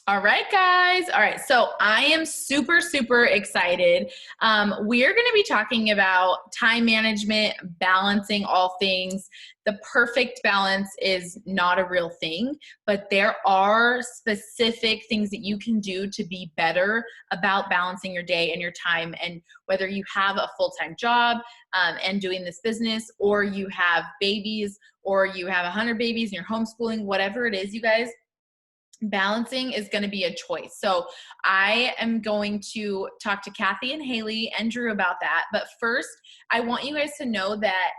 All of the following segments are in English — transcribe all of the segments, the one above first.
All right, guys. All right. So I am super, super excited. We are going to be talking about time management, balancing all things. The perfect balance is not a real thing, but there are specific things that you can do to be better about balancing your day and your time. And whether you have a full-time job and doing this business, or you have babies, or you have 100 babies and you're homeschooling, whatever it is, you guys, balancing is going to be a choice. So I am going to talk to Kathy and Haley and Drew about that. But first, I want you guys to know that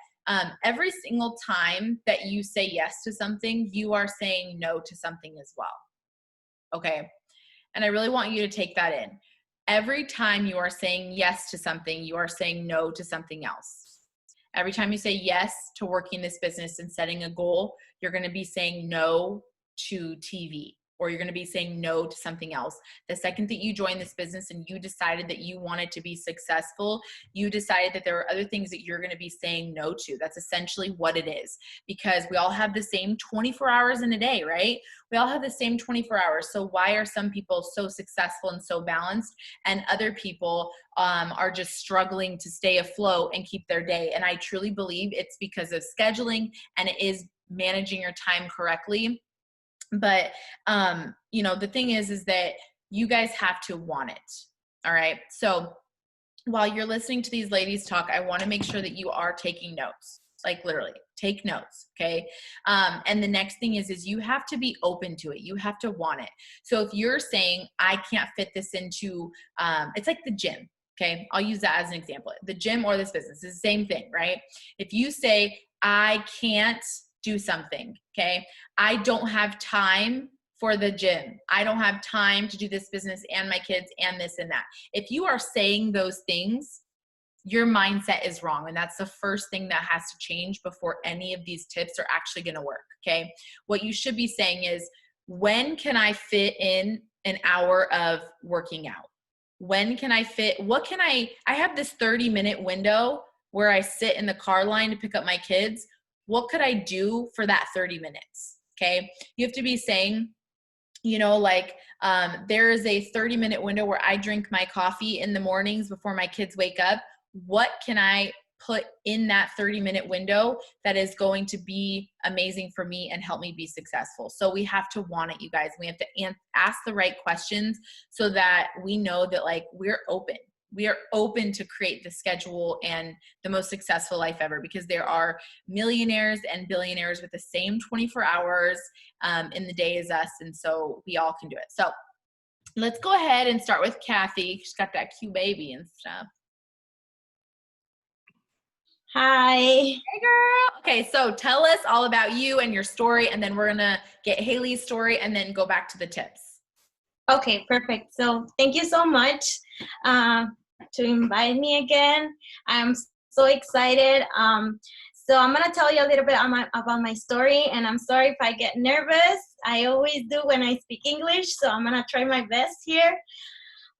every single time that you say yes to something, you are saying no to something as well. Okay. And I really want you to take that in. Every time you are saying yes to something, you are saying no to something else. Every time you say yes to working this business and setting a goal, you're going to be saying no to TV, or you're going to be saying no to something else. The second that you joined this business and you decided that you wanted to be successful, you decided that there are other things that you're going to be saying no to. That's essentially what it is, because we all have the same 24 hours in a day, right? We all have the same 24 hours. So why are some people so successful and so balanced, and other people are just struggling to stay afloat and keep their day? And I truly believe it's because of scheduling, and it is managing your time correctly. But, the thing is that you guys have to want it. All right. So while you're listening to these ladies talk, I want to make sure that you are taking notes, like literally take notes. Okay. And the next thing is you have to be open to it. You have to want it. So if you're saying, I can't fit this into, it's like the gym. Okay. I'll use that as an example. The gym or this business is the same thing, right? If you say, I can't do something, okay, I don't have time for the gym, I don't have time to do this business and my kids and this and that. If you are saying those things, your mindset is wrong. And that's the first thing that has to change before any of these tips are actually going to work. Okay. What you should be saying is, when can I fit in an hour of working out? When can I fit, I have this 30-minute window where I sit in the car line to pick up my kids. What could I do for that 30 minutes? Okay. You have to be saying, there is a 30-minute window where I drink my coffee in the mornings before my kids wake up. What can I put in that 30-minute window that is going to be amazing for me and help me be successful? So we have to want it, you guys. We have to ask the right questions so that we know that we're open. We are open to create the schedule and the most successful life ever, because there are millionaires and billionaires with the same 24 hours in the day as us. And so we all can do it. So let's go ahead and start with Kathy. She's got that cute baby and stuff. Hi. Hey, girl. Okay, so tell us all about you and your story, and then we're going to get Haley's story and then go back to the tips. Okay, perfect. So thank you so much to invite me again. I'm so excited. So I'm going to tell you a little bit about my story, and I'm sorry if I get nervous. I always do when I speak English, so I'm going to try my best here.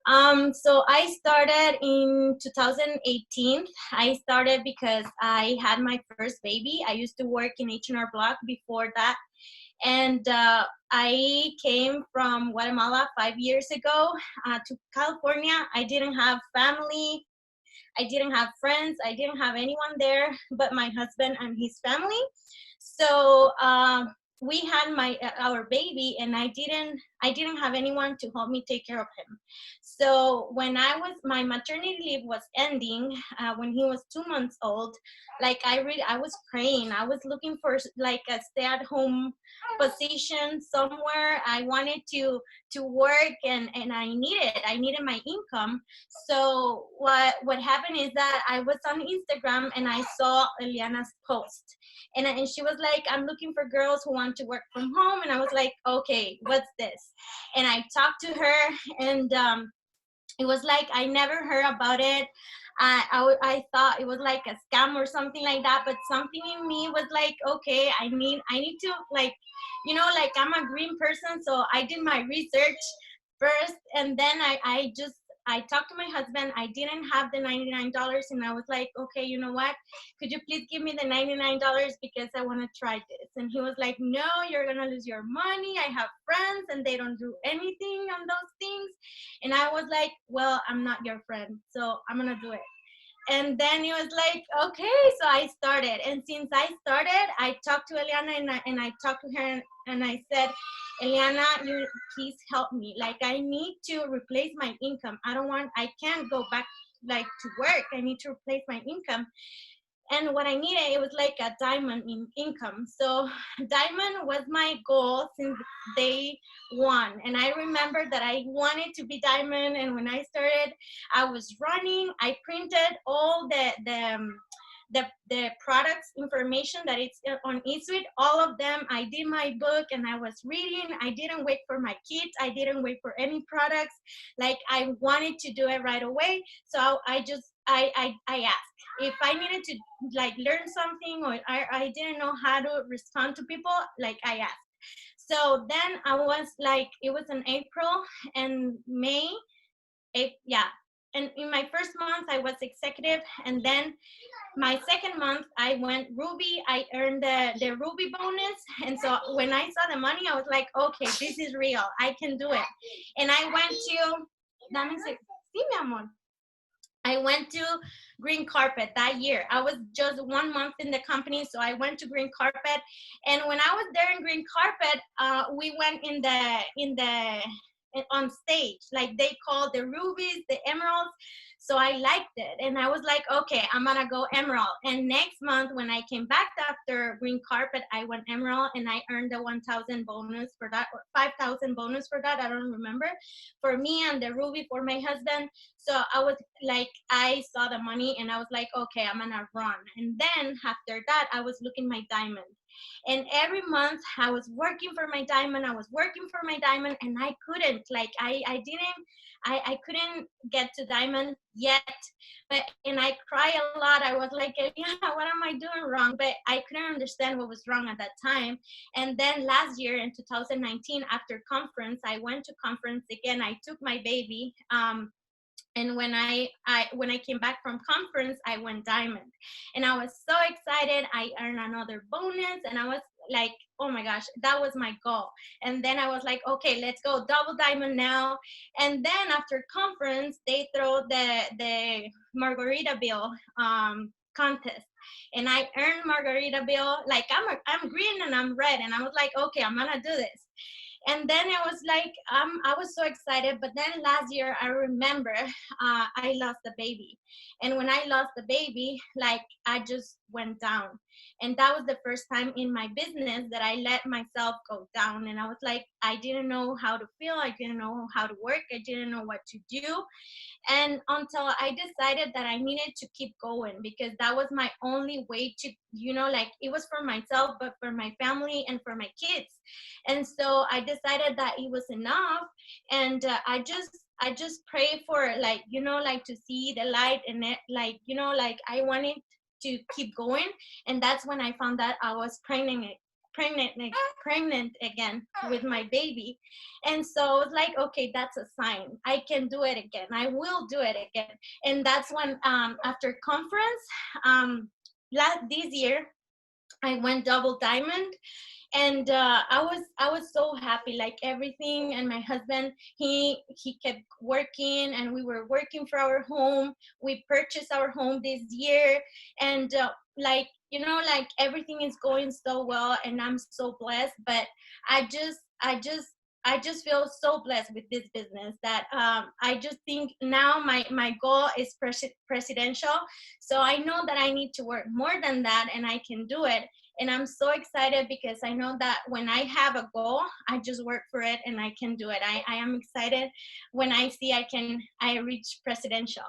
So I started in 2018. I started because I had my first baby. I used to work in H&R Block before that. And I came from Guatemala 5 years ago to California. I didn't have family. I didn't have friends. I didn't have anyone there but my husband and his family. So we had our baby, and I didn't have anyone to help me take care of him. So when my maternity leave was ending, when he was 2 months old, I was praying. I was looking for a stay-at-home position somewhere. I wanted to work, and I needed my income. So what happened is that I was on Instagram and I saw Eliana's post, and she was like, I'm looking for girls who want to work from home. And I was like, okay, what's this? And I talked to her, and it was like, I never heard about it. I thought it was like a scam or something like that, but something in me was like, okay, I need to I'm a green person. So I did my research first, and then I just I talked to my husband. I didn't have the $99, and I was like, okay, you know what? Could you please give me the $99 because I want to try this? And he was like, no, you're gonna lose your money. I have friends, and they don't do anything on those things. And I was like, well, I'm not your friend, so I'm gonna do it. And then he was like, okay, so I started. And since I started, I talked to Eliana, and I talked to her, and I said, Eliana, you please help me. Like, I need to replace my income. I can't go back like to work. I need to replace my income. And what I needed, it was like a diamond in income. So diamond was my goal since day one. And I remember that I wanted to be diamond. And when I started, I was running. I printed all the products information that it's on eSuite, all of them. I did my book, and I was reading. I didn't wait for my kids. I didn't wait for any products. Like, I wanted to do it right away. So I asked if I needed to like learn something, or I didn't know how to respond to people. Like, I asked. So then I was like, it was in April and May. Yeah. And in my first month, I was executive. And then my second month, I went Ruby. I earned the Ruby bonus. And so when I saw the money, I was like, okay, this is real. I can do it. And I went to, sí, mi amor. I went to Green Carpet that year. I was just 1 month in the company, so I went to Green Carpet. And when I was there in Green Carpet, we went on stage. Like, they called the rubies, the emeralds. So I liked it. And I was like, okay, I'm gonna go emerald. And next month, when I came back after Green Carpet, I went emerald, and I earned the 1,000 bonus for that, or 5,000 bonus for that. I don't remember. For me, and the ruby for my husband. So I was like, I saw the money, and I was like, okay, I'm gonna run. And then after that, I was looking my diamond. And every month I was working for my diamond. And I couldn't, like, I couldn't get to diamond yet. And I cry a lot. I was like, yeah, what am I doing wrong? But I couldn't understand what was wrong at that time. And then last year in 2019, after conference, I went to conference again. I took my baby. And when I came back from conference, I went diamond. And I was so excited. I earned another bonus, and I was like, oh my gosh, that was my goal. And then I was like, okay, let's go double diamond now. And then after conference, they throw the Margaritaville contest. And I earned Margaritaville. Like, I'm green and I'm red. And I was like, okay, I'm gonna do this. And then I was like, I was so excited. But then last year, I remember I lost the baby. And when I lost the baby, like, I just went down. And that was the first time in my business that I let myself go down. And I was like, I didn't know how to feel. I didn't know how to work. I didn't know what to do. And until I decided that I needed to keep going, because that was my only way to, like, it was for myself, but for my family and for my kids. And so I decided that it was enough. And I just pray for, like, like, to see the light in it, like, like, I wanted to keep going. And that's when I found that I was pregnant again with my baby. And so I was like, okay, that's a sign. I can do it again. I will do it again. And that's when after conference this year, I went double diamond. And I was so happy, like, everything. And my husband, he kept working, and we were working for our home. We purchased our home this year. And like, like, everything is going so well, and I'm so blessed. But I just feel so blessed with this business that I just think now my goal is presidential. So I know that I need to work more than that, and I can do it. And I'm so excited because I know that when I have a goal, I just work for it and I can do it. I am excited when I see I reach presidential.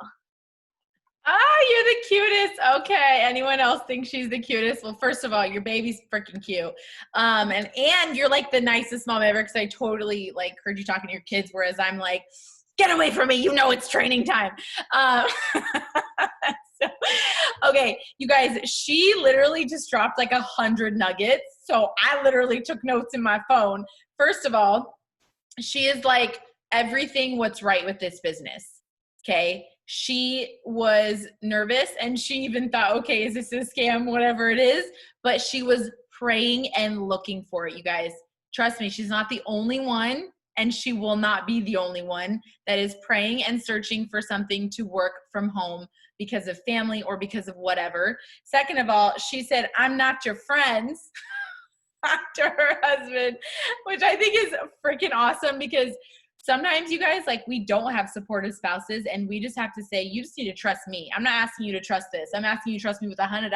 You're the cutest. Okay. Anyone else think she's the cutest? Well, first of all, your baby's freaking cute. And you're like the nicest mom ever, because I totally like heard you talking to your kids, whereas I'm like, get away from me. It's training time. So, okay, you guys, she literally just dropped like 100 nuggets. So I literally took notes in my phone. First of all, she is like everything what's right with this business. Okay. She was nervous and she even thought, okay, is this a scam? Whatever it is. But she was praying and looking for it, you guys. Trust me, she's not the only one, and she will not be the only one that is praying and searching for something to work from home because of family or because of whatever. Second of all, she said, I'm not your friends to her husband, which I think is freaking awesome because sometimes you guys, like, we don't have supportive spouses and we just have to say, you just need to trust me. I'm not asking you to trust this. I'm asking you to trust me with $100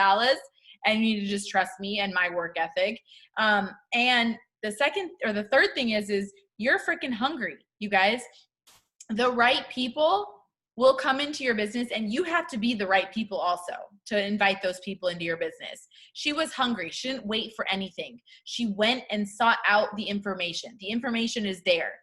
and you need to just trust me and my work ethic. And the second or the third thing is you're freaking hungry, you guys. The right people will come into your business and you have to be the right people also to invite those people into your business. She was hungry. She didn't wait for anything. She went and sought out the information. The information is there.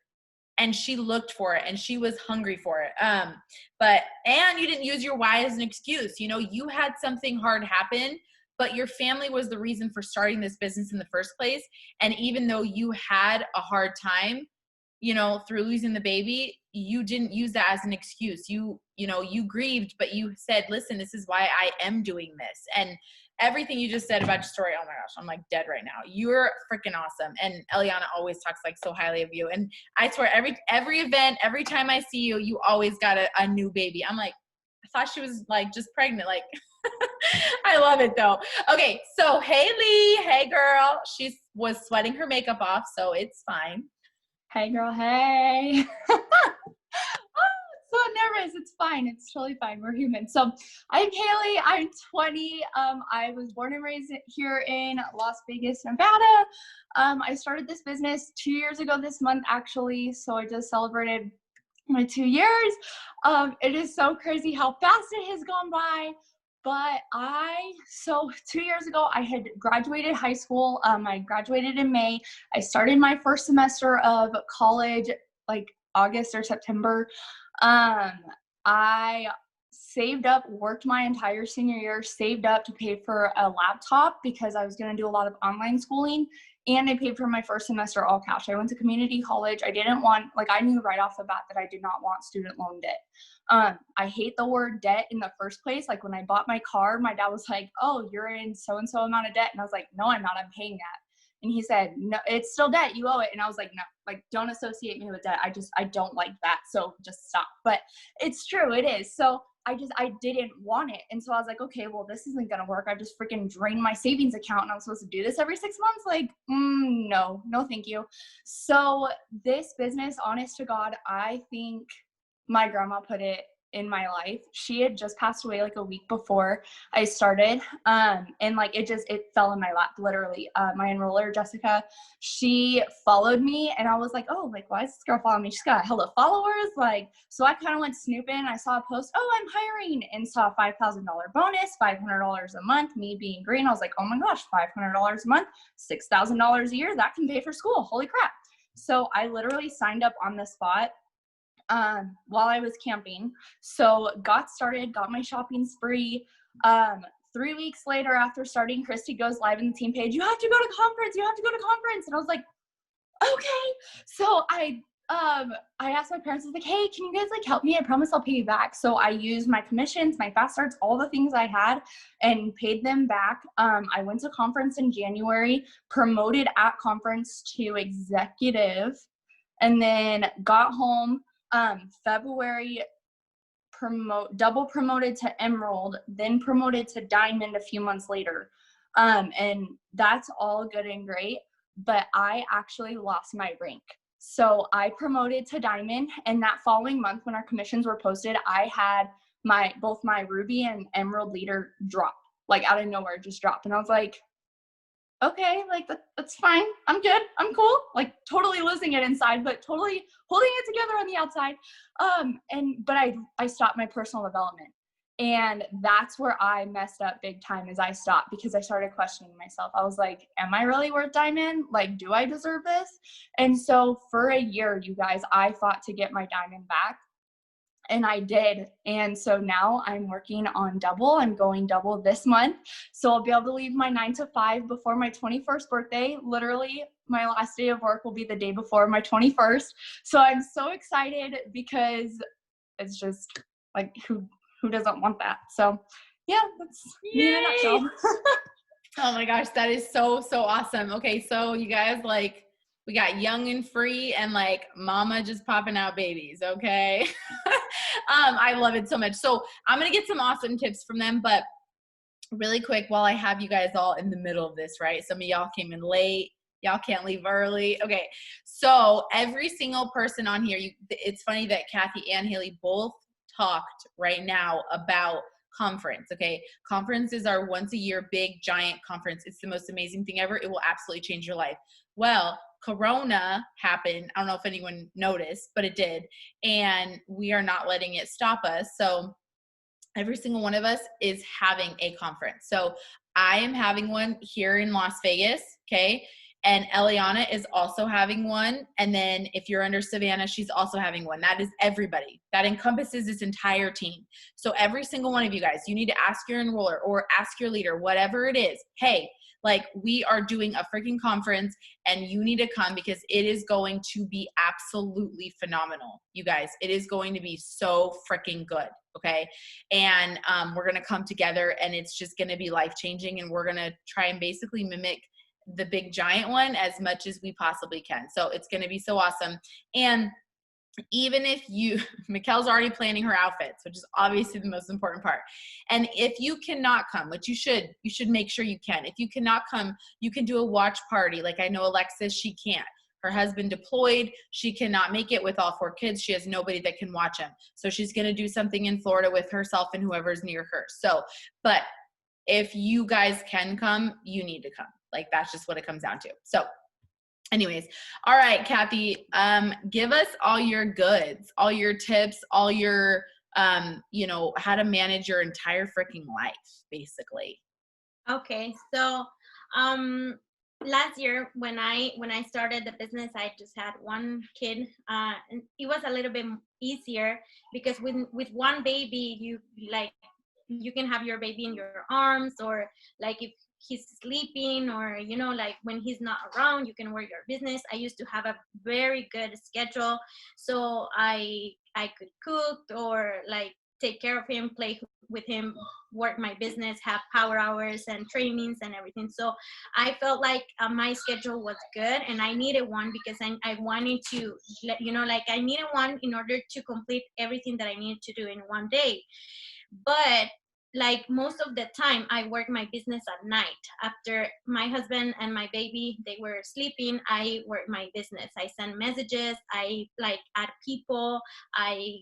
And she looked for it and she was hungry for it. And you didn't use your why as an excuse. You know, you had something hard happen, but your family was the reason for starting this business in the first place. And even though you had a hard time, you know, through losing the baby, you didn't use that as an excuse. You grieved, but you said, listen, this is why I am doing this. And everything you just said about your story, oh my gosh, I'm like dead right now. You're freaking awesome. And Eliana always talks like so highly of you. And I swear every event, every time I see you, you always got a new baby. I'm like, I thought she was like just pregnant. Like, I love it though. Okay. So Haley, hey girl, she was sweating her makeup off. So it's fine. Hey girl, hey. So nervous. It's fine. It's totally fine. We're human. So I'm Haley. I'm 20. I was born and raised here in Las Vegas, Nevada. I started this business 2 years ago this month, actually. So I just celebrated my 2 years. It is so crazy how fast it has gone by. But so 2 years ago, I had graduated high school. I graduated in May. I started my first semester of college, like August or September. I saved up, worked my entire senior year, saved up to pay for a laptop because I was going to do a lot of online schooling. And I paid for my first semester all cash. I went to community college. I knew right off the bat that I did not want student loan debt. I hate the word debt in the first place. Like when I bought my car, my dad was like, oh, you're in so-and-so amount of debt. And I was like, no, I'm not, I'm paying that. And he said, no, it's still debt. You owe it. And I was like, no, like, don't associate me with debt. I don't like that. So just stop. But it's true. It is. So I didn't want it. And so I was like, okay, well, this isn't going to work. I just freaking drained my savings account and I'm supposed to do this every 6 months. Like, no, thank you. So this business, honest to God, I think my grandma put it in my life. She had just passed away like a week before I started. And like, it fell in my lap, literally. My enroller, Jessica, she followed me and I was like, oh, like, why is this girl following me? She's got hella followers. Like, so I kind of went snooping. I saw a post, oh, I'm hiring, and saw a $5,000 bonus, $500 a month, me being green. I was like, oh my gosh, $500 a month, $6,000 a year. That can pay for school. Holy crap. So I literally signed up on the spot while I was camping. So got started, got my shopping spree. 3 weeks later after starting, Christy goes live in the team page. You have to go to conference. And I was like, okay. So I asked my parents, I was like, hey, can you guys like help me? I promise I'll pay you back. So I used my commissions, my fast starts, all the things I had and paid them back. I went to conference in January, promoted at conference to executive, and then got home. February, double promoted to Emerald, then promoted to Diamond a few months later. And that's all good and great, but I actually lost my rank. So I promoted to Diamond, and that following month when our commissions were posted, I had both my Ruby and Emerald leader drop, like out of nowhere, just drop. And I was like, okay, like that's fine. I'm good. I'm cool. Like totally losing it inside, but totally holding it together on the outside. But I stopped my personal development. And that's where I messed up big time, is I stopped because I started questioning myself. I was like, am I really worth Diamond? Like, do I deserve this? And so for a year, you guys, I fought to get my Diamond back. And I did. And so now I'm working on double. I'm going double this month. So I'll be able to leave my 9 to 5 before my 21st birthday. Literally, my last day of work will be the day before my 21st. So I'm so excited because it's just Like who doesn't want that? So yeah, that's me in a nutshell. Oh my gosh, that is so, so awesome. Okay, so you guys, like, we got young and free and like mama just popping out babies, okay? I love it so much. So I'm going to get some awesome tips from them, but really quick, while I have you guys all in the middle of this, right? Some of y'all came in late. Y'all can't leave early. Okay, so every single person on here, it's funny that Kathy and Haley both talked right now about conference, okay? Conferences are once a year, big, giant conference. It's the most amazing thing ever. It will absolutely change your life. Well, Corona happened. I don't know if anyone noticed, but it did. And we are not letting it stop us. So every single one of us is having a conference. So I am having one here in Las Vegas, okay? And Eliana is also having one. And then if you're under Savannah, she's also having one. That is everybody. That encompasses this entire team. So every single one of you guys, you need to ask your enroller or ask your leader, whatever it is. Hey, like, we are doing a freaking conference and you need to come because it is going to be absolutely phenomenal. You guys, it is going to be so freaking good. Okay. And we're going to come together and it's just going to be life-changing. And we're going to try and basically mimic the big giant one as much as we possibly can. So it's going to be so awesome. And even if you, Mikkel's already planning her outfits, which is obviously the most important part. And if you cannot come, which you should make sure you can. If you cannot come, you can do a watch party. Like I know Alexis, she can't. Her husband deployed. She cannot make it with all 4 kids. She has nobody that can watch him. So she's going to do something in Florida with herself and whoever's near her. So, but if you guys can come, you need to come. Like that's just what it comes down to. So anyways, all right, Kathy, give us all your goods, all your tips, all your, how to manage your entire freaking life, basically. Okay, so last year when I started the business, I just had 1 kid, and it was a little bit easier because with 1 baby, you can have your baby in your arms, or like if he's sleeping, or like when he's not around, you can work your business. I used to have a very good schedule, so I could cook or like take care of him, play with him, work my business, have power hours and trainings and everything. So I felt like my schedule was good, and I needed one because I wanted to I needed one in order to complete everything that I needed to do in one day. But like most of the time, I work my business at night. After my husband and my baby, they were sleeping, I work my business. I send messages, I like add people, I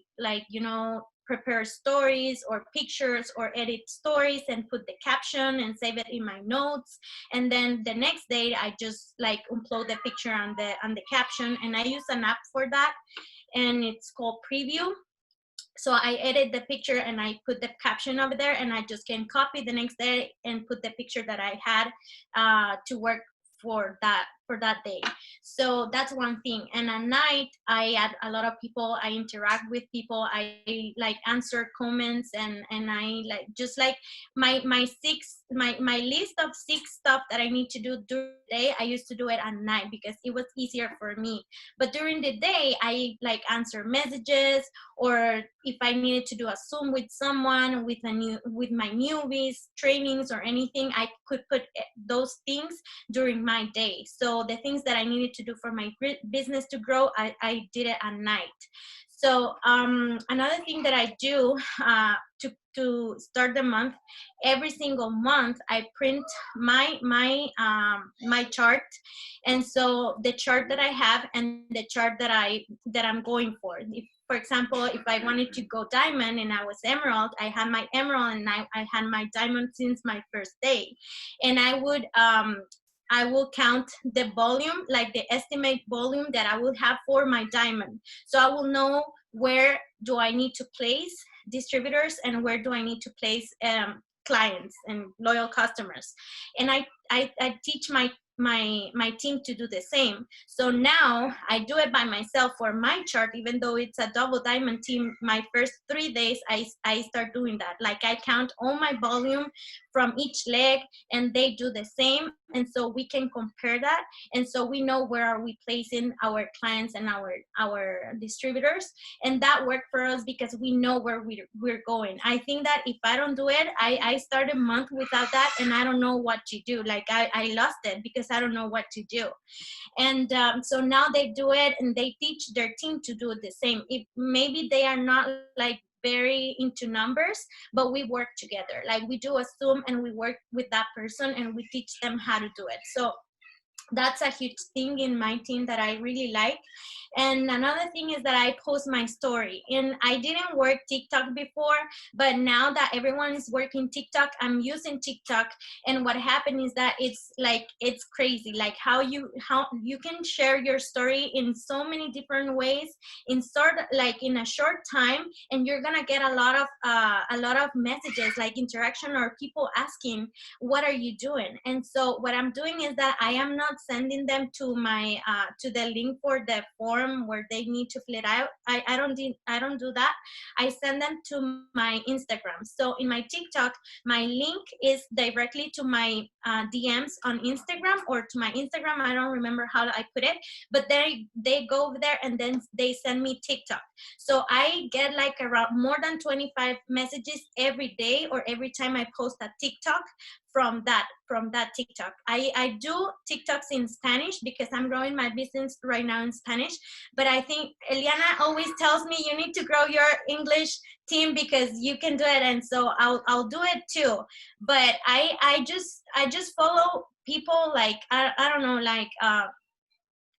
prepare stories or pictures or edit stories and put the caption and save it in my notes. And then the next day, I just like upload the picture on the caption. And I use an app for that, and it's called Preview. So I edit the picture and I put the caption over there, and I just can copy the next day and put the picture that I had to work for that day. So that's one thing. And at night, I add a lot of people, I interact with people, I like answer comments, and I like just like my list of 6 stuff that I need to do during the day. I used to do it at night because it was easier for me. But during the day, I like answer messages, or if I needed to do a Zoom with someone with my newbies trainings or anything, I could put those things during my day. So the things that I needed to do for my business to grow, I did it at night. So another thing that I do to start the month, every single month I print my chart, and so the chart that I have and the chart that I'm going for. For example, if I wanted to go diamond and I was emerald, I had my emerald, and I had my diamond since my first day, and I will count the volume, like the estimate volume that I will have for my diamond. So I will know where do I need to place distributors and where do I need to place clients and loyal customers. And I teach my team to do the same. So now I do it by myself for my chart, even though it's a double diamond team. My first 3 days, I start doing that. Like I count all my volume from each leg, and they do the same. And so we can compare that. And so we know where are we placing our clients and our distributors. And that worked for us because we know where we're going. I think that if I don't do it, I start a month without that, and I don't know what to do. Like I lost it because I don't know what to do. And so now they do it, and they teach their team to do the same. If maybe they are not like very into numbers, but we work together. Like we do a Zoom and we work with that person and we teach them how to do it. So that's a huge thing in my team that I really like. And another thing is that I post my story. And I didn't work TikTok before, but now that everyone is working TikTok, I'm using TikTok. And what happened is that it's crazy, like how you can share your story in so many different ways in a short time, and you're gonna get a lot of messages, like interaction, or people asking, what are you doing? And so what I'm doing is that I am not sending them to my to the link for the form where they need to fill it out. I don't do that. I send them to my Instagram. So in my TikTok, my link is directly to my DMs on Instagram, or to my Instagram. I don't remember how I put it, but they go over there and then they send me TikTok. So I get like around more than 25 messages every day, or every time I post a TikTok from that TikTok. I do TikToks in Spanish because I'm growing my business right now in Spanish. But I think Eliana always tells me you need to grow your English team because you can do it, and so I'll do it too. But I just follow people, like I don't know, like I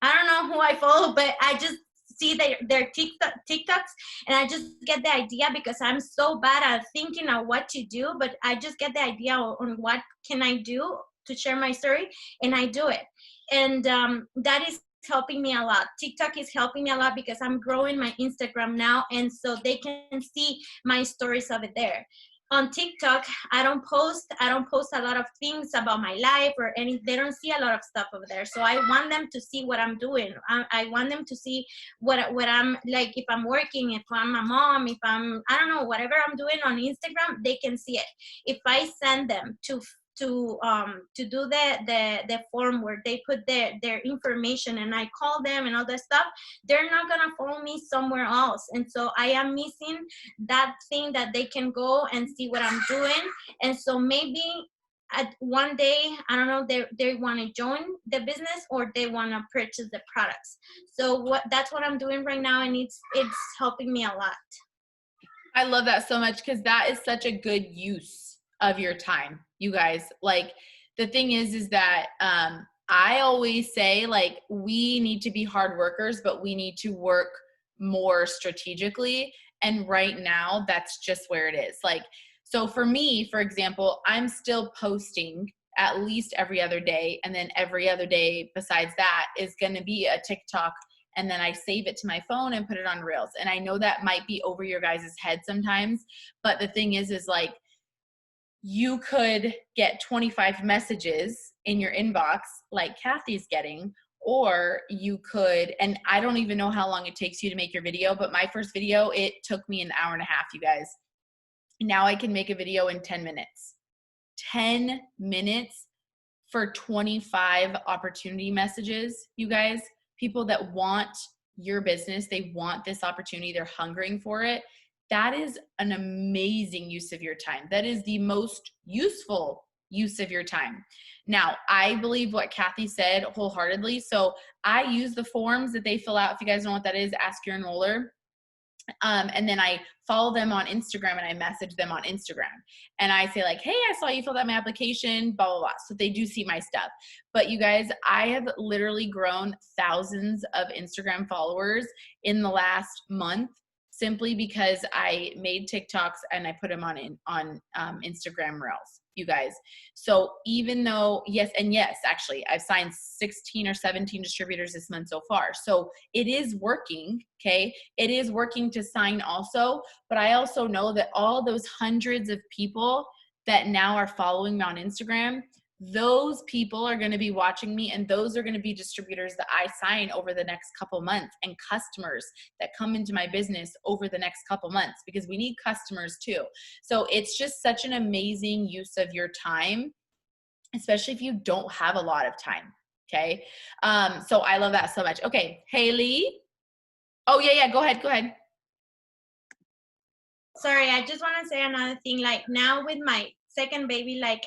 don't know who I follow, but I just see their TikToks, and I just get the idea, because I'm so bad at thinking of what to do, but I just get the idea on what can I do to share my story, and I do it. And that is helping me a lot. TikTok is helping me a lot because I'm growing my Instagram now, and so they can see my stories over there. On TikTok, I don't post a lot of things about my life or any. They don't see a lot of stuff over there. So I want them to see what I'm doing. I want them to see what I'm like, if I'm working, if I'm a mom, if I don't know, whatever I'm doing on Instagram, they can see it. If I send them to do the form where they put their information, and I call them and all that stuff, they're not gonna follow me somewhere else. And so I am missing that thing that they can go and see what I'm doing. And so maybe at one day, I don't know, they want to join the business, or they want to purchase the products. So that's what I'm doing right now, and it's helping me a lot. I love that so much, because that is such a good use of your time, you guys. Like, the thing is that I always say, like, we need to be hard workers, but we need to work more strategically. And right now, that's just where it is. Like, so for me, for example, I'm still posting at least every other day. And then every other day besides that is going to be a TikTok. And then I save it to my phone and put it on Reels. And I know that might be over your guys' head sometimes. But the thing is like, you could get 25 messages in your inbox like Kathy's getting, or you could, and I don't even know how long it takes you to make your video, but my first video, it took me an hour and a half, you guys. Now I can make a video in 10 minutes. 10 minutes for 25 opportunity messages, you guys. People that want your business, they want this opportunity, they're hungering for it. That is an amazing use of your time. That is the most useful use of your time. Now, I believe what Kathy said wholeheartedly. So I use the forms that they fill out. If you guys know what that is, ask your enroller. And then I follow them on Instagram, and I message them on Instagram. And I say like, hey, I saw you filled out my application, blah, blah, blah. So they do see my stuff. But you guys, I have literally grown thousands of Instagram followers in the last month, simply because I made TikToks and I put them on Instagram Reels, you guys. So even though, yes, actually, I've signed 16 or 17 distributors this month so far. So it is working, okay? It is working to sign also, but I also know that all those hundreds of people that now are following me on Instagram, those people are going to be watching me, and those are going to be distributors that I sign over the next couple months, and customers that come into my business over the next couple months, because we need customers too. So it's just such an amazing use of your time, especially if you don't have a lot of time. Okay. So I love that so much. Okay. Haley. Oh yeah. Go ahead. Sorry, I just want to say another thing. Like now with my second baby, I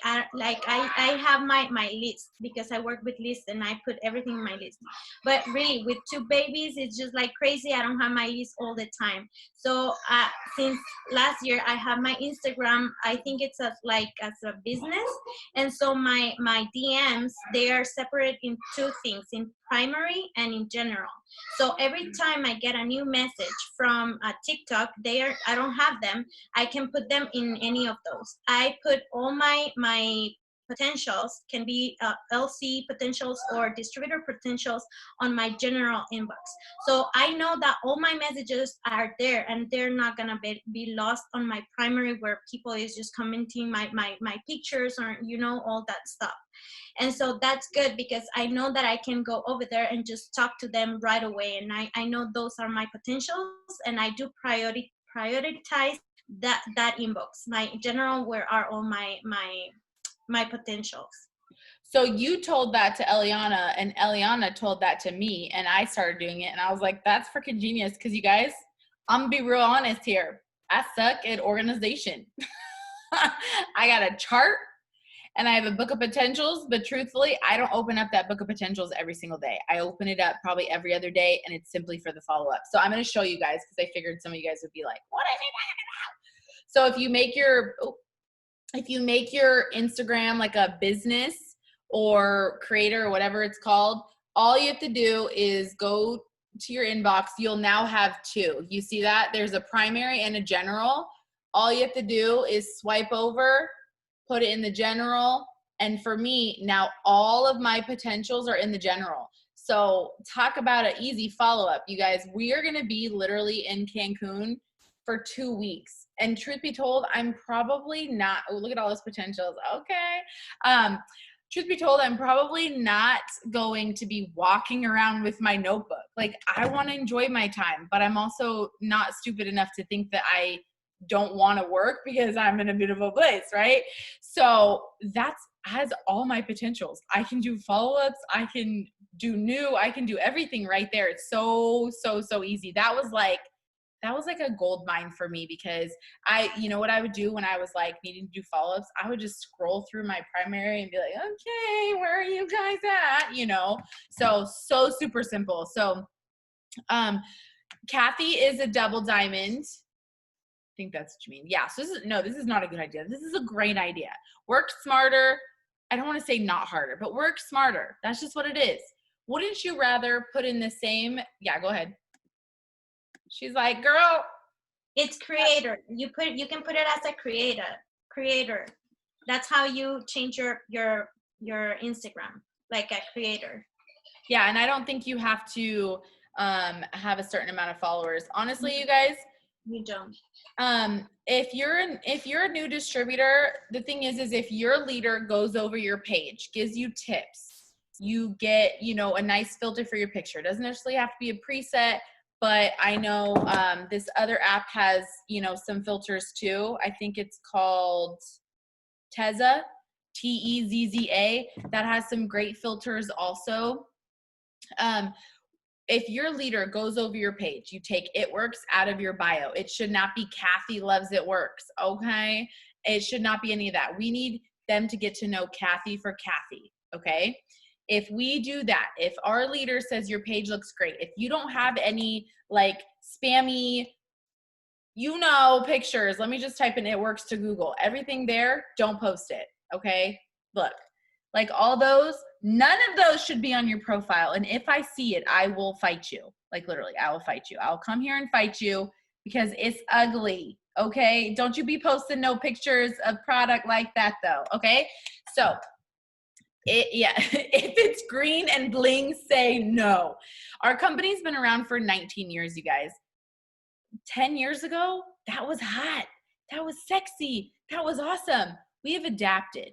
have my list, because I work with lists and I put everything in my list. But really, with two babies, it's just like crazy. I don't have my list all the time. So since last year, I have my Instagram. I think it's as a business, and so my DMs, they are separate in two things: in primary and in general. So every time I get a new message from TikTok, I don't have them. I can put them in any of those. I put all my potentials, can be LC potentials or distributor potentials, on my general inbox. So I know that all my messages are there, and they're not gonna be lost on my primary, where people is just commenting my pictures, or all that stuff. And so that's good, because I know that I can go over there and just talk to them right away. And I know those are my potentials, and I do prioritize that inbox. My general, where are all my potentials. So you told that to Eliana, and Eliana told that to me, and I started doing it, and I was like, that's freaking genius. Because you guys, I'm gonna be real honest here. I suck at organization. I got a chart and I have a book of potentials, but truthfully, I don't open up that book of potentials every single day. I open it up probably every other day, and it's simply for the follow-up. So I'm going to show you guys, because I figured some of you guys would be like, what is he talking about? So if you make your Instagram like a business or creator or whatever it's called, all you have to do is go to your inbox. You'll now have two. You see that? There's a primary and a general. All you have to do is swipe over, put it in the general. And for me, now all of my potentials are in the general. So talk about an easy follow-up. You guys, we are going to be literally in Cancun for 2 weeks. And truth be told, I'm probably not, oh, look at all those potentials. Okay. Truth be told, I'm probably not going to be walking around with my notebook. Like, I want to enjoy my time, but I'm also not stupid enough to think that I don't want to work because I'm in a beautiful place, right? So that has all my potentials. I can do follow-ups, I can do new, I can do everything right there. It's so easy. That was like a gold mine for me, because you know what I would do when I was like needing to do follow-ups? I would just scroll through my primary and be like, okay, where are you guys at? So super simple. So Kathy is a double diamond. I think that's what you mean. Yeah. So this is not a good idea. This is a great idea. Work smarter. I don't want to say not harder, but work smarter. That's just what it is. Wouldn't you rather put in the same? Yeah, go ahead. She's like, girl. It's creator. You can put it as a creator. That's how you change your Instagram, like a creator. Yeah. And I don't think you have to have a certain amount of followers. Honestly, you guys, you don't. If you're a new distributor, the thing is if your leader goes over your page, gives you tips, you get, a nice filter for your picture. It doesn't necessarily have to be a preset, but I know this other app has, some filters too. I think it's called Tezza, Tezza, that has some great filters also. If your leader goes over your page, you take It Works out of your bio. It should not be Kathy loves It Works, okay? It should not be any of that. We need them to get to know Kathy for Kathy, okay? If we do that, if our leader says your page looks great, if you don't have any like spammy, pictures, let me just type in It Works to Google. Everything there, don't post it, okay? Look, like all those, none of those should be on your profile. And if I see it, I will fight you. Like literally, I will fight you. I'll come here and fight you because it's ugly. Okay. Don't you be posting no pictures of product like that though. Okay. So if it's green and bling, say no. Our company's been around for 19 years, you guys. 10 years ago, that was hot. That was sexy. That was awesome. We have adapted.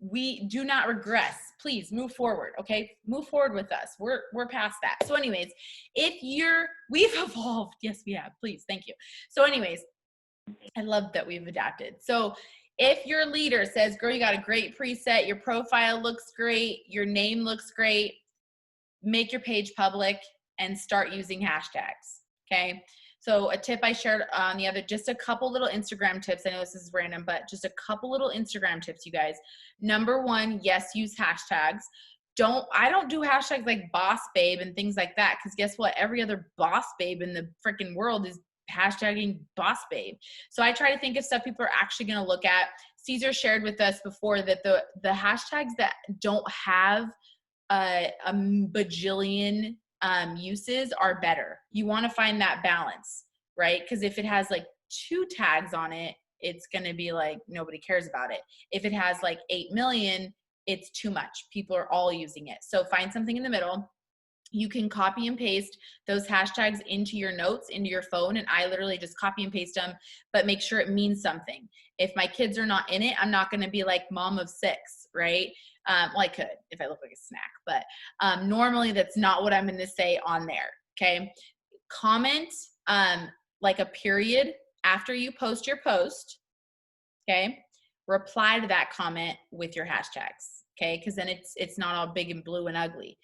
we do not regress. Please move forward. Okay. Move forward with us. We're past that. So anyways, we've evolved. Yes, we have. Please. Thank you. So anyways, I love that we've adapted. So if your leader says, girl, you got a great preset, your profile looks great, your name looks great, make your page public and start using hashtags. Okay. So a tip I shared on the other, just a couple little Instagram tips. I know this is random, but just a couple little Instagram tips, you guys. Number one, yes, use hashtags. I don't do hashtags like boss babe and things like that. Cause guess what? Every other boss babe in the freaking world is hashtagging boss babe. So I try to think of stuff people are actually going to look at. Caesar shared with us before that the hashtags that don't have a bajillion uses are better. You want to find that balance, right? Because if it has like 2 tags on it, it's going to be like nobody cares about it. If it has like 8 million, it's too much. People are all using it. So find something in the middle. You can copy and paste those hashtags into your notes, into your phone, and I literally just copy and paste them, but make sure it means something. If my kids are not in it, I'm not going to be like mom of 6, right? Well, I could if I look like a snack, but normally that's not what I'm going to say on there. Okay. Comment like a period after you post your post. Okay. Reply to that comment with your hashtags. Okay. Cause then it's not all big and blue and ugly.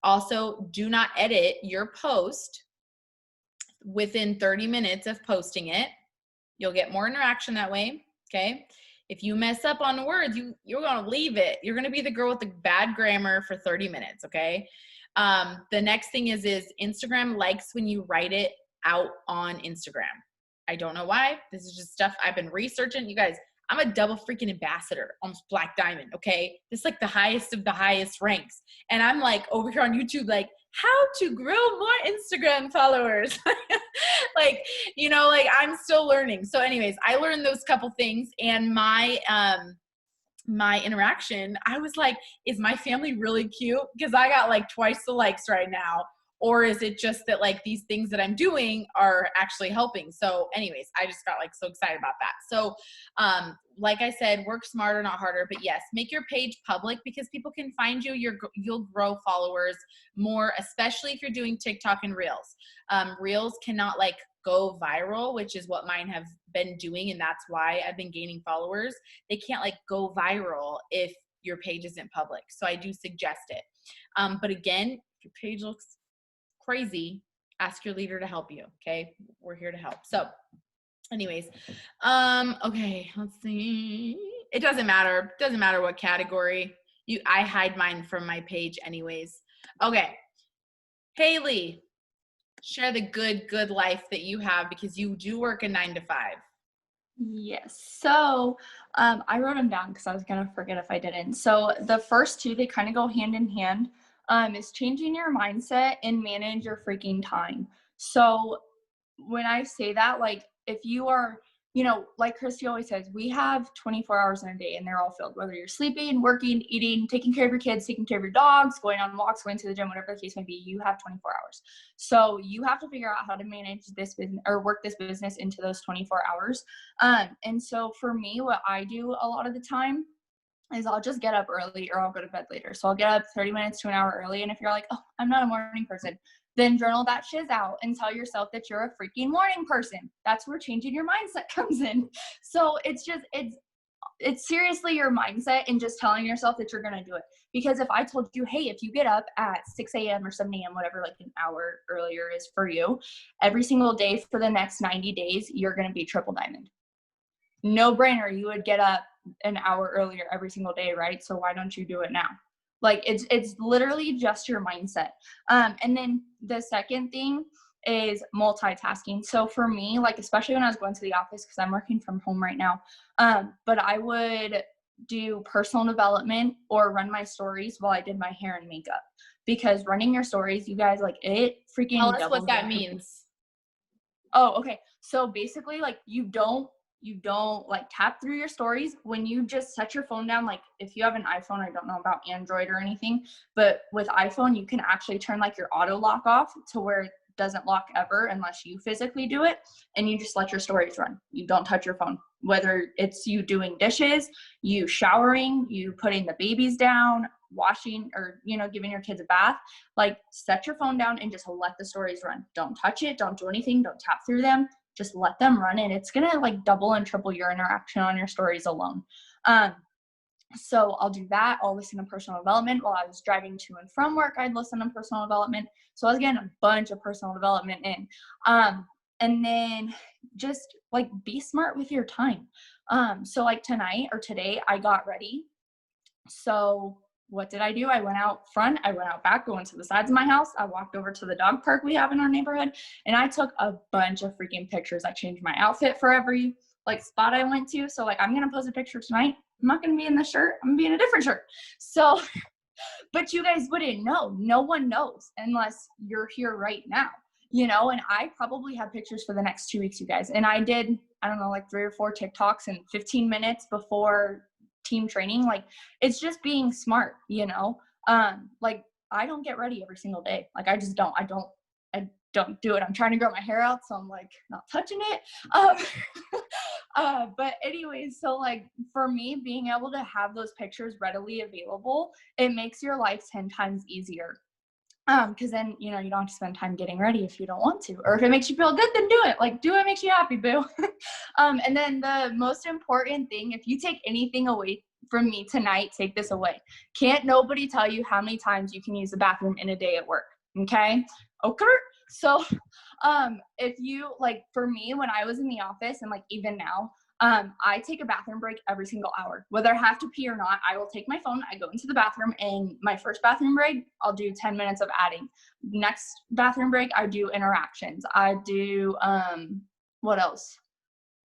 Also, do not edit your post within 30 minutes of posting it. You'll get more interaction that way. Okay. If you mess up on words, you're going to leave it. You're going to be the girl with the bad grammar for 30 minutes. Okay. The next thing is Instagram likes when you write it out on Instagram. I don't know why. This is just stuff I've been researching. You guys, I'm a double freaking ambassador, almost black diamond. Okay. This is like the highest of the highest ranks. And I'm like over here on YouTube, like how to grow more Instagram followers. Like, you know, like I'm still learning. So anyways, I learned those couple things and my interaction, I was like, is my family really cute? Because I got like twice the likes right now. Or is it just that like these things that I'm doing are actually helping? So anyways, I just got like so excited about that. So like I said, work smarter, not harder, but yes, make your page public because people can find you. You'll grow followers more, especially if you're doing TikTok and Reels. Reels cannot like go viral, which is what mine have been doing. And that's why I've been gaining followers. They can't like go viral if your page isn't public. So I do suggest it. But again, if your page looks crazy, ask your leader to help you. Okay. We're here to help. So anyways, okay, let's see. It doesn't matter. Doesn't matter what category I hide mine from my page anyways. Okay. Haley, share the good life that you have because you do work a 9 to 5. Yes. So I wrote them down because I was going to forget if I didn't. So the first 2, they kind of go hand in hand. Is changing your mindset and manage your freaking time. So when I say that, like if you are, you know, like Christy always says, we have 24 hours in a day and they're all filled, whether you're sleeping, working, eating, taking care of your kids, taking care of your dogs, going on walks, going to the gym, whatever the case may be, you have 24 hours. So you have to figure out how to manage this business or work this business into those 24 hours. And so for me, what I do a lot of the time is I'll just get up early or I'll go to bed later. So I'll get up 30 minutes to an hour early. And if you're like, oh, I'm not a morning person, then journal that shiz out and tell yourself that you're a freaking morning person. That's where changing your mindset comes in. So it's seriously your mindset and just telling yourself that you're going to do it. Because if I told you, hey, if you get up at 6 a.m. or 7 a.m., whatever, like an hour earlier is for you, every single day for the next 90 days, you're going to be triple diamond. No brainer. You would get up an hour earlier every single day, right? So why don't you do it now? Like it's literally just your mindset. And then the second thing is multitasking. So for me, like especially when I was going to the office, because I'm working from home right now, but I would do personal development or run my stories while I did my hair and makeup. Because running your stories, you guys, like it freaking tell us what that means. Oh, okay. So basically, like you don't like tap through your stories when you just set your phone down. Like if you have an iPhone, I don't know about Android or anything, but with iPhone, you can actually turn like your auto lock off to where doesn't lock ever unless you physically do it, and you just let your stories run. You don't touch your phone, whether it's you doing dishes, you showering, you putting the babies down, washing, or, you know, giving your kids a bath. Like, set your phone down and just let the stories run. Don't touch it. Don't do anything. Don't tap through them. Just let them run, and it's going to like double and triple your interaction on your stories alone. So I'll do that. I'll listen to personal development. While I was driving to and from work, I'd listen to personal development. So I was getting a bunch of personal development in. And then just like be smart with your time. So like tonight or today, I got ready. So what did I do? I went out front, I went out back, going to the sides of my house. I walked over to the dog park we have in our neighborhood, and I took a bunch of freaking pictures. I changed my outfit for every like spot I went to. So like, I'm going to post a picture tonight. I'm not going to be in this shirt. I'm going to be in a different shirt. So, but you guys wouldn't know. No one knows unless you're here right now, you know, and I probably have pictures for the next 2 weeks, you guys. And I did, I don't know, like 3 or 4 TikToks in 15 minutes before team training. Like, it's just being smart, you know. Like, I don't get ready every single day. Like, I just don't. I don't do it. I'm trying to grow my hair out, so I'm like not touching it. But anyways, so like for me, being able to have those pictures readily available, it makes your life 10 times easier. Because then, you know, you don't have to spend time getting ready if you don't want to, or if it makes you feel good, then do it. Like, do what makes you happy, boo. And then the most important thing, if you take anything away from me tonight, take this away. Can't nobody tell you how many times you can use the bathroom in a day at work. Okay. So, if you like, for me, when I was in the office and like even now, I take a bathroom break every single hour, whether I have to pee or not. I will take my phone, I go into the bathroom, and my first bathroom break, I'll do 10 minutes of adding. Next bathroom break, I do interactions. I do, what else?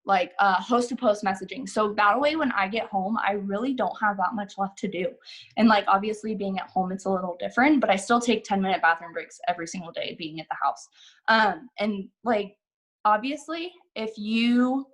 Like host to post messaging. So that way, when I get home, I really don't have that much left to do. And like, obviously being at home, it's a little different, but I still take 10-minute bathroom breaks every single day being at the house. And like, obviously, if you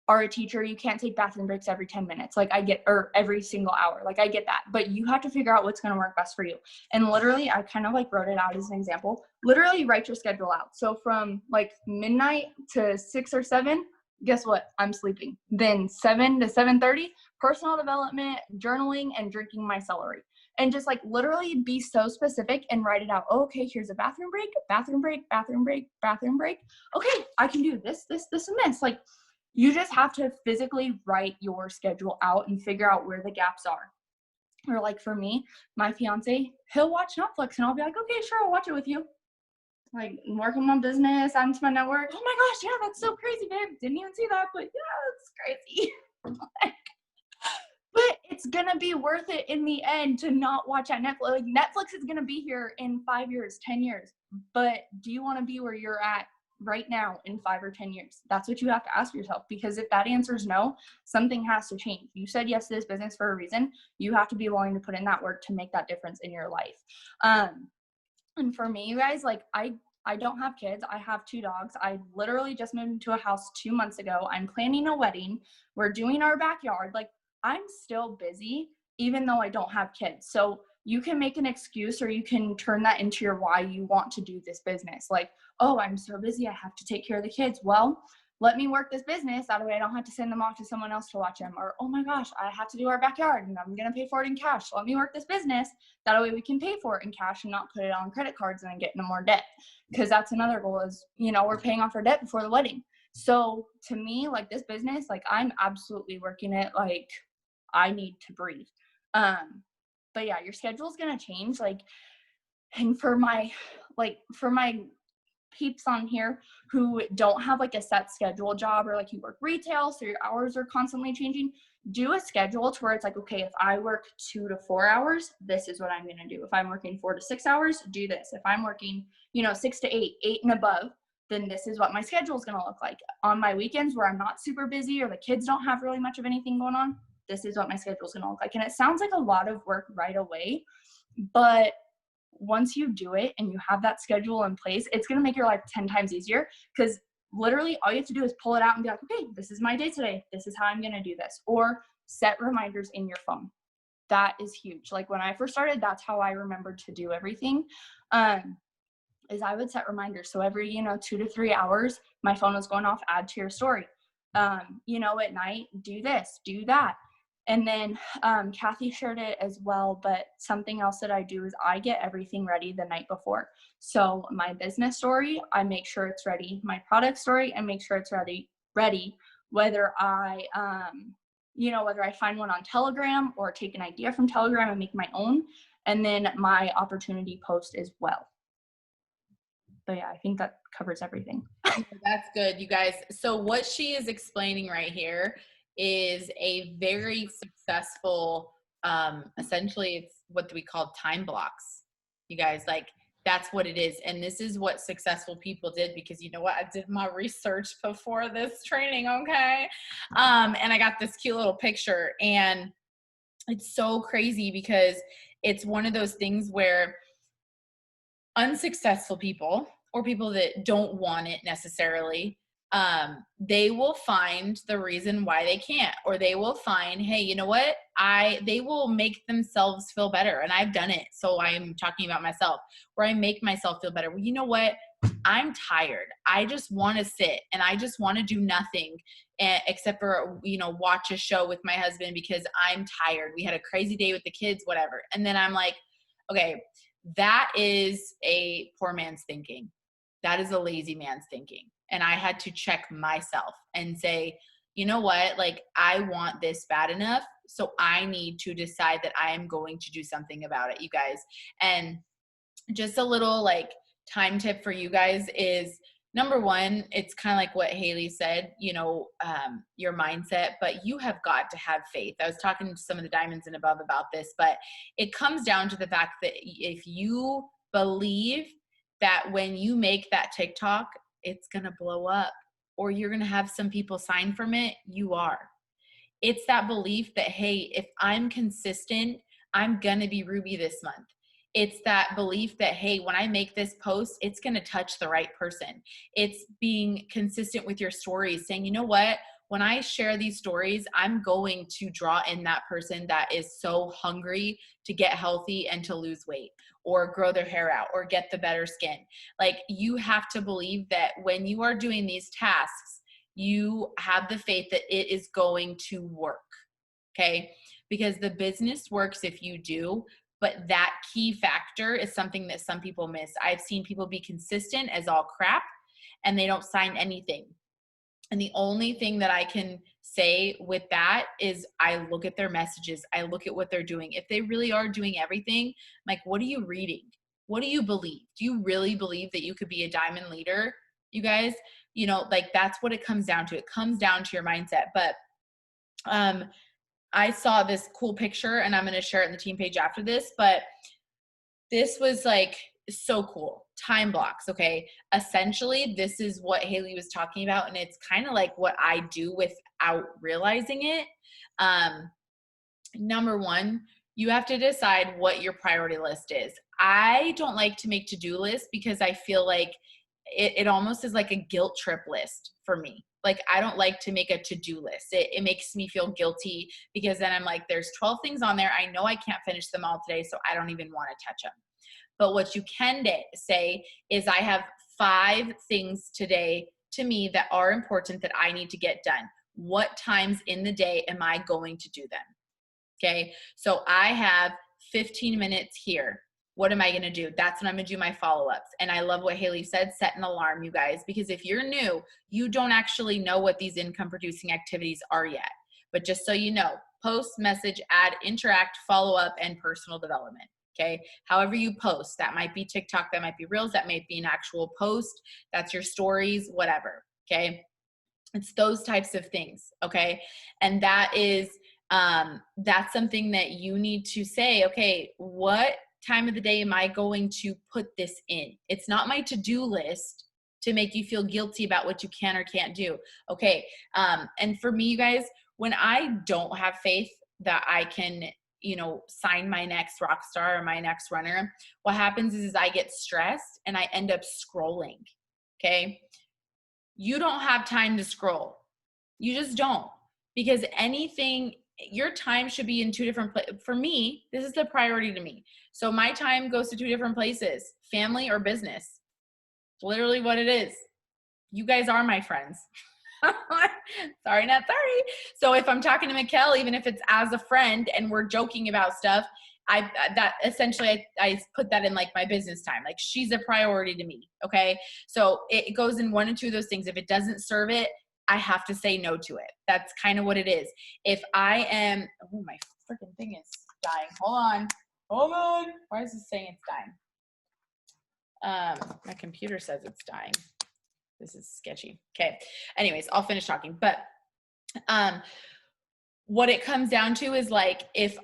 are a teacher, you can't take bathroom breaks every 10 minutes. Like I get, or every single hour. Like I get that, but you have to figure out what's going to work best for you. And literally, I kind of like wrote it out as an example. Literally write your schedule out. So from like midnight to 6 or 7, guess what? I'm sleeping. Then 7 to 7:30, personal development, journaling, and drinking my celery. And just like literally be so specific and write it out. Oh, okay, here's a bathroom break, bathroom break, bathroom break, bathroom break. Okay, I can do this, this, this, and this. Like, you just have to physically write your schedule out and figure out where the gaps are. Or like for me, my fiance, he'll watch Netflix and I'll be like, okay, sure, I'll watch it with you. Like working on business, adding to my network. Oh my gosh, yeah, that's so crazy, babe. Didn't even see that, but yeah, that's crazy. But it's gonna be worth it in the end to not watch at Netflix. Like Netflix is gonna be here in 5 years, 10 years. But do you want to be where you're at right now in 5 or 10 years? That's what you have to ask yourself, because if that answer is no, something has to change. You said yes to this business for a reason. You have to be willing to put in that work to make that difference in your life. And for me, you guys, like I don't have kids. I have 2 dogs. I literally just moved into a house 2 months ago. I'm planning a wedding. We're doing our backyard. Like I'm still busy, even though I don't have kids. So you can make an excuse, or you can turn that into your why you want to do this business. Like, oh, I'm so busy, I have to take care of the kids. Well, let me work this business. That way I don't have to send them off to someone else to watch them. Or, oh my gosh, I have to do our backyard and I'm going to pay for it in cash. Let me work this business. That way we can pay for it in cash and not put it on credit cards and then get into more debt. Because that's another goal is, you know, we're paying off our debt before the wedding. So to me, like this business, like I'm absolutely working it like I need to breathe. But yeah, your schedule is going to change. Like, and for my peeps on here who don't have like a set schedule job, or like you work retail, so your hours are constantly changing, do a schedule to where it's like, okay, if I work 2 to 4 hours, this is what I'm going to do. If I'm working 4 to 6 hours, do this. If I'm working, 6 to 8, 8 and above, then this is what my schedule is going to look like. On my weekends where I'm not super busy or the kids don't have really much of anything going on, this is what my schedule is going to look like. And it sounds like a lot of work right away, but once you do it and you have that schedule in place, it's going to make your life 10 times easier, because literally all you have to do is pull it out and be like, okay, this is my day today. This is how I'm going to do this. Or set reminders in your phone. That is huge. Like when I first started, that's how I remembered to do everything. is I would set reminders. So every, 2 to 3 hours, my phone was going off, add to your story. At night, do this, do that. And then Kathy shared it as well, but something else that I do is I get everything ready the night before. So my business story, I make sure it's ready. My product story, I make sure it's ready, whether whether I find one on Telegram or take an idea from Telegram and make my own, and then my opportunity post as well. But yeah, I think that covers everything. That's good, you guys. So what she is explaining right here is a very successful, essentially it's what we call time blocks. You guys, like that's what it is. And this is what successful people did, because you know what? I did my research before this training, okay? And I got this cute little picture, and it's so crazy because it's one of those things where unsuccessful people, or people that don't want it necessarily, they will find the reason why they can't, or they will find, hey, you know what? They will make themselves feel better. And I've done it. So I'm talking about myself, where I make myself feel better. Well, you know what? I'm tired. I just want to sit and I just want to do nothing except for, watch a show with my husband because I'm tired. We had a crazy day with the kids, whatever. And then I'm like, okay, that is a poor man's thinking. That is a lazy man's thinking. And I had to check myself and say, you know what? Like, I want this bad enough. So I need to decide that I am going to do something about it, you guys. And just a little like time tip for you guys is, number one, it's kind of like what Haley said, your mindset, but you have got to have faith. I was talking to some of the diamonds and above about this, but it comes down to the fact that if you believe that when you make that TikTok, it's going to blow up, or you're going to have some people sign from it, you are. It's that belief that, hey, if I'm consistent, I'm going to be Ruby this month. It's that belief that, hey, when I make this post, it's going to touch the right person. It's being consistent with your stories, saying, you know what? When I share these stories, I'm going to draw in that person that is so hungry to get healthy and to lose weight or grow their hair out or get the better skin. Like, you have to believe that when you are doing these tasks, you have the faith that it is going to work. Okay? Because the business works if you do, but that key factor is something that some people miss. I've seen people be consistent as all crap and they don't sign anything. And the only thing that I can say with that is I look at their messages. I look at what they're doing. If they really are doing everything, I'm like, what are you reading? What do you believe? Do you really believe that you could be a diamond leader, you guys? Like that's what it comes down to. It comes down to your mindset. But I saw this cool picture and I'm going to share it in the team page after this, but this was like so cool. Time blocks. Okay. Essentially, this is what Haley was talking about. And it's kind of like what I do without realizing it. Number one, you have to decide what your priority list is. I don't like to make to-do lists because I feel like it almost is like a guilt trip list for me. Like, I don't like to make a to-do list. It makes me feel guilty because then I'm like, there's 12 things on there. I know I can't finish them all today, so I don't even want to touch them. But what you can say is I have 5 things today to me that are important that I need to get done. What times in the day am I going to do them? Okay, so I have 15 minutes here. What am I going to do? That's when I'm going to do my follow-ups. And I love what Haley said, set an alarm, you guys, because if you're new, you don't actually know what these income producing activities are yet. But just so you know, post, message, add, interact, follow up, and personal development. Okay. However you post, that might be TikTok, that might be Reels, that might be an actual post. That's your stories, whatever. Okay. It's those types of things. Okay. And that is, that's something that you need to say, okay, what time of the day am I going to put this in? It's not my to-do list to make you feel guilty about what you can or can't do. Okay. And for me, you guys, when I don't have faith that I can, sign my next rock star or my next runner, what happens is I get stressed and I end up scrolling. Okay. You don't have time to scroll. You just don't, because your time should be in 2 different places. For me, this is the priority to me. So my time goes to 2 different places, family or business. Literally what it is. You guys are my friends. Sorry, not sorry. So if I'm talking to Mikkel, even if it's as a friend and we're joking about stuff, I put that in like my business time. Like she's a priority to me. Okay. So it goes in one or two of those things. If it doesn't serve it, I have to say no to it. That's kind of what it is. If I am, oh, my freaking thing is dying. Hold on. Why is this saying it's dying? My computer says it's dying. This is sketchy. Okay. Anyways, I'll finish talking. But what it comes down to is like, if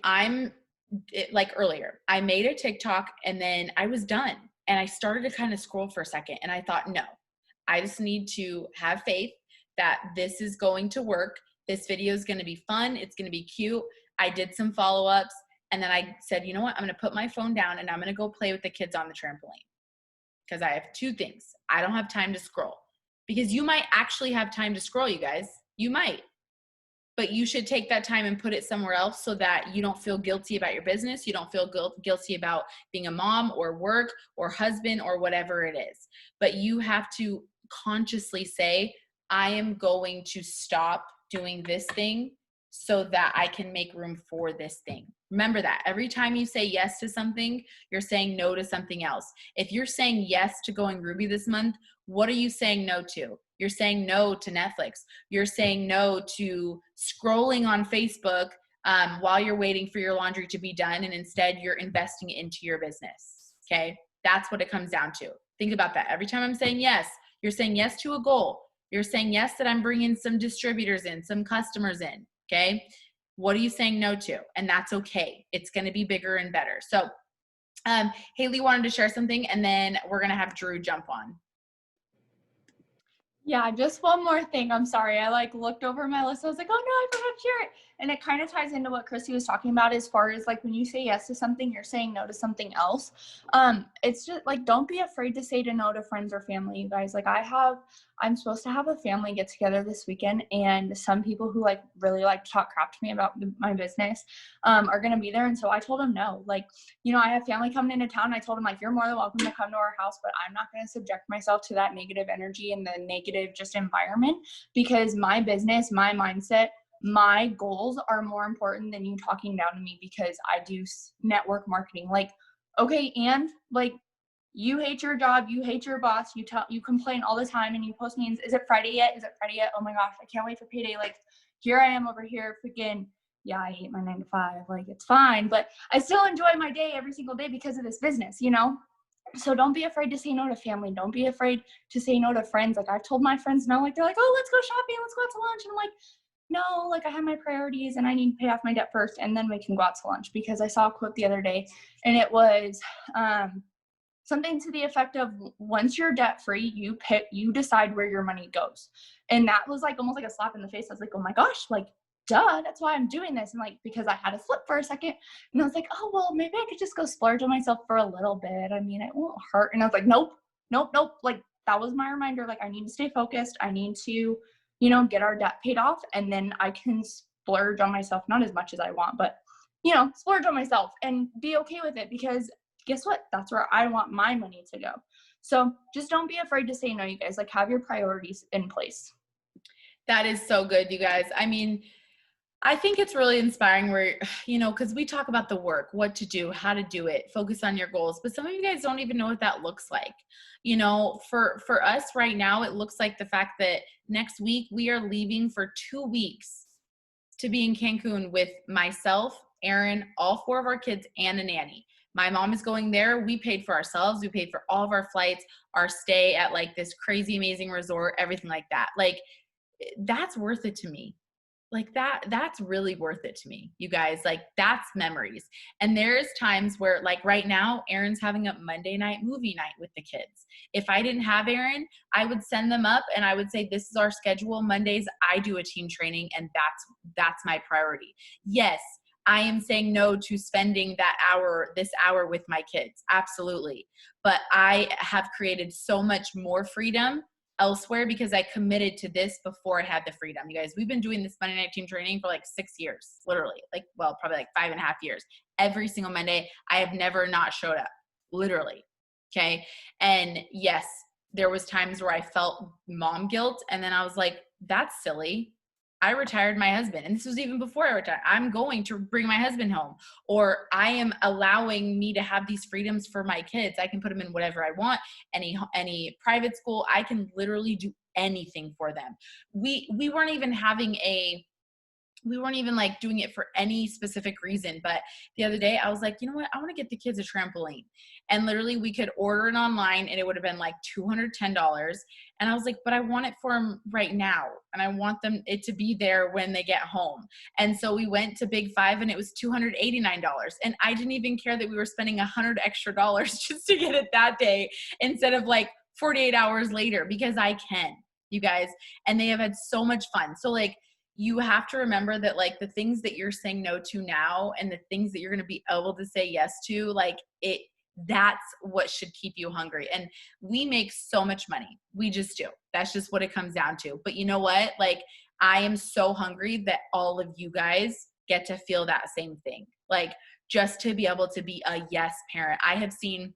like earlier, I made a TikTok and then I was done and I started to kind of scroll for a second and I thought, no, I just need to have faith that this is going to work. This video is going to be fun. It's going to be cute. I did some follow-ups and then I said, you know what? I'm going to put my phone down and I'm going to go play with the kids on the trampoline. Because I have two things. I don't have time to scroll. Because you might actually have time to scroll, you guys. You might. But you should take that time and put it somewhere else so that you don't feel guilty about your business. You don't feel guilty about being a mom or work or husband or whatever it is. But you have to consciously say, I am going to stop doing this thing so that I can make room for this thing. Remember that every time you say yes to something, you're saying no to something else. If you're saying yes to going Ruby this month, what are you saying no to? You're saying no to Netflix. You're saying no to scrolling on Facebook while you're waiting for your laundry to be done, and instead you're investing it into your business. Okay? That's what it comes down to. Think about that. Every time I'm saying yes, you're saying yes to a goal. You're saying yes that I'm bringing some distributors in, some customers in. Okay? What are you saying no to? And that's okay. It's going to be bigger and better. So Haley wanted to share something, and then we're going to have Drew jump on. Yeah, just one more thing. I'm sorry. I like looked over my list. I was like, oh no, I forgot to share it. And it kind of ties into what Chrissy was talking about as far as like when you say yes to something, you're saying no to something else. It's just like, don't be afraid to say no to friends or family, you guys. Like I'm supposed to have a family get together this weekend, and some people who like really like to talk crap to me about my business are going to be there. And so I told them no. Like, you know, I have family coming into town. I told them like, you're more than welcome to come to our house, but I'm not going to subject myself to that negative energy and the negative just environment, because my business, my mindset, my goals are more important than you talking down to me because I do network marketing. Like, okay, and like, you hate your job, you hate your boss, you complain all the time, and you post memes, is it Friday yet? Is it Friday yet? Oh my gosh, I can't wait for payday. Like, here I am over here freaking, yeah, I hate my 9 to 5. Like, it's fine, but I still enjoy my day every single day because of this business, you know? So don't be afraid to say no to family. Don't be afraid to say no to friends. Like, I've told my friends no, like, they're like, oh, let's go shopping, let's go out to lunch. And I'm like, no, like, I have my priorities and I need to pay off my debt first, and then we can go out to lunch. Because I saw a quote the other day, and it was something to the effect of, once you're debt free, you decide where your money goes. And that was like almost like a slap in the face. I was like, oh my gosh, like, duh, that's why I'm doing this. And like, because I had to flip for a second, and I was like, oh, well, maybe I could just go splurge on myself for a little bit. I mean, it won't hurt. And I was like, nope. Like, that was my reminder. Like, I need to stay focused. I need to, you know, get our debt paid off, and then I can splurge on myself, not as much as I want, but, you know, splurge on myself and be okay with it, because guess what? That's where I want my money to go. So just don't be afraid to say no, you guys. Like, have your priorities in place. That is so good, you guys. I mean, I think it's really inspiring where, you know, because we talk about the work, what to do, how to do it, focus on your goals, but some of you guys don't even know what that looks like. You know, for us right now, it looks like the fact that next week we are leaving for 2 weeks to be in Cancun with myself, Aaron, all 4 of our kids, and a nanny. My mom is going there. We paid for ourselves. We paid for all of our flights, our stay at like this crazy, amazing resort, everything like that. Like, that's worth it to me. Like that's really worth it to me, you guys. Like, that's memories. And there's times where, like right now, Aaron's having a Monday night movie night with the kids. If I didn't have Aaron, I would send them up and I would say, this is our schedule. Mondays, I do a team training, and that's my priority. Yes, I am saying no to spending this hour with my kids. Absolutely. But I have created so much more freedom elsewhere because I committed to this before I had the freedom. You guys, we've been doing this Monday night team training for like 6 years, literally, like, well, probably like 5.5 years. Every single Monday, I have never not showed up, literally. Okay. And yes, there was times where I felt mom guilt. And then I was like, that's silly. I retired my husband. And this was even before I retired. I'm going to bring my husband home, or I am allowing me to have these freedoms for my kids. I can put them in whatever I want, any private school. I can literally do anything for them. We weren't even having we weren't even like doing it for any specific reason. But the other day I was like, you know what? I want to get the kids a trampoline. And literally we could order it online and it would have been like $210. And I was like, but I want it for them right now. And I want it to be there when they get home. And so we went to Big Five and it was $289. And I didn't even care that we were spending $100 extra just to get it that day instead of like 48 hours later, because I can, you guys, and they have had so much fun. So like, you have to remember that like the things that you're saying no to now and the things that you're going to be able to say yes to, like that's what should keep you hungry. And we make so much money. We just do. That's just what it comes down to. But you know what? Like, I am so hungry that all of you guys get to feel that same thing. Like, just to be able to be a yes parent. I have seen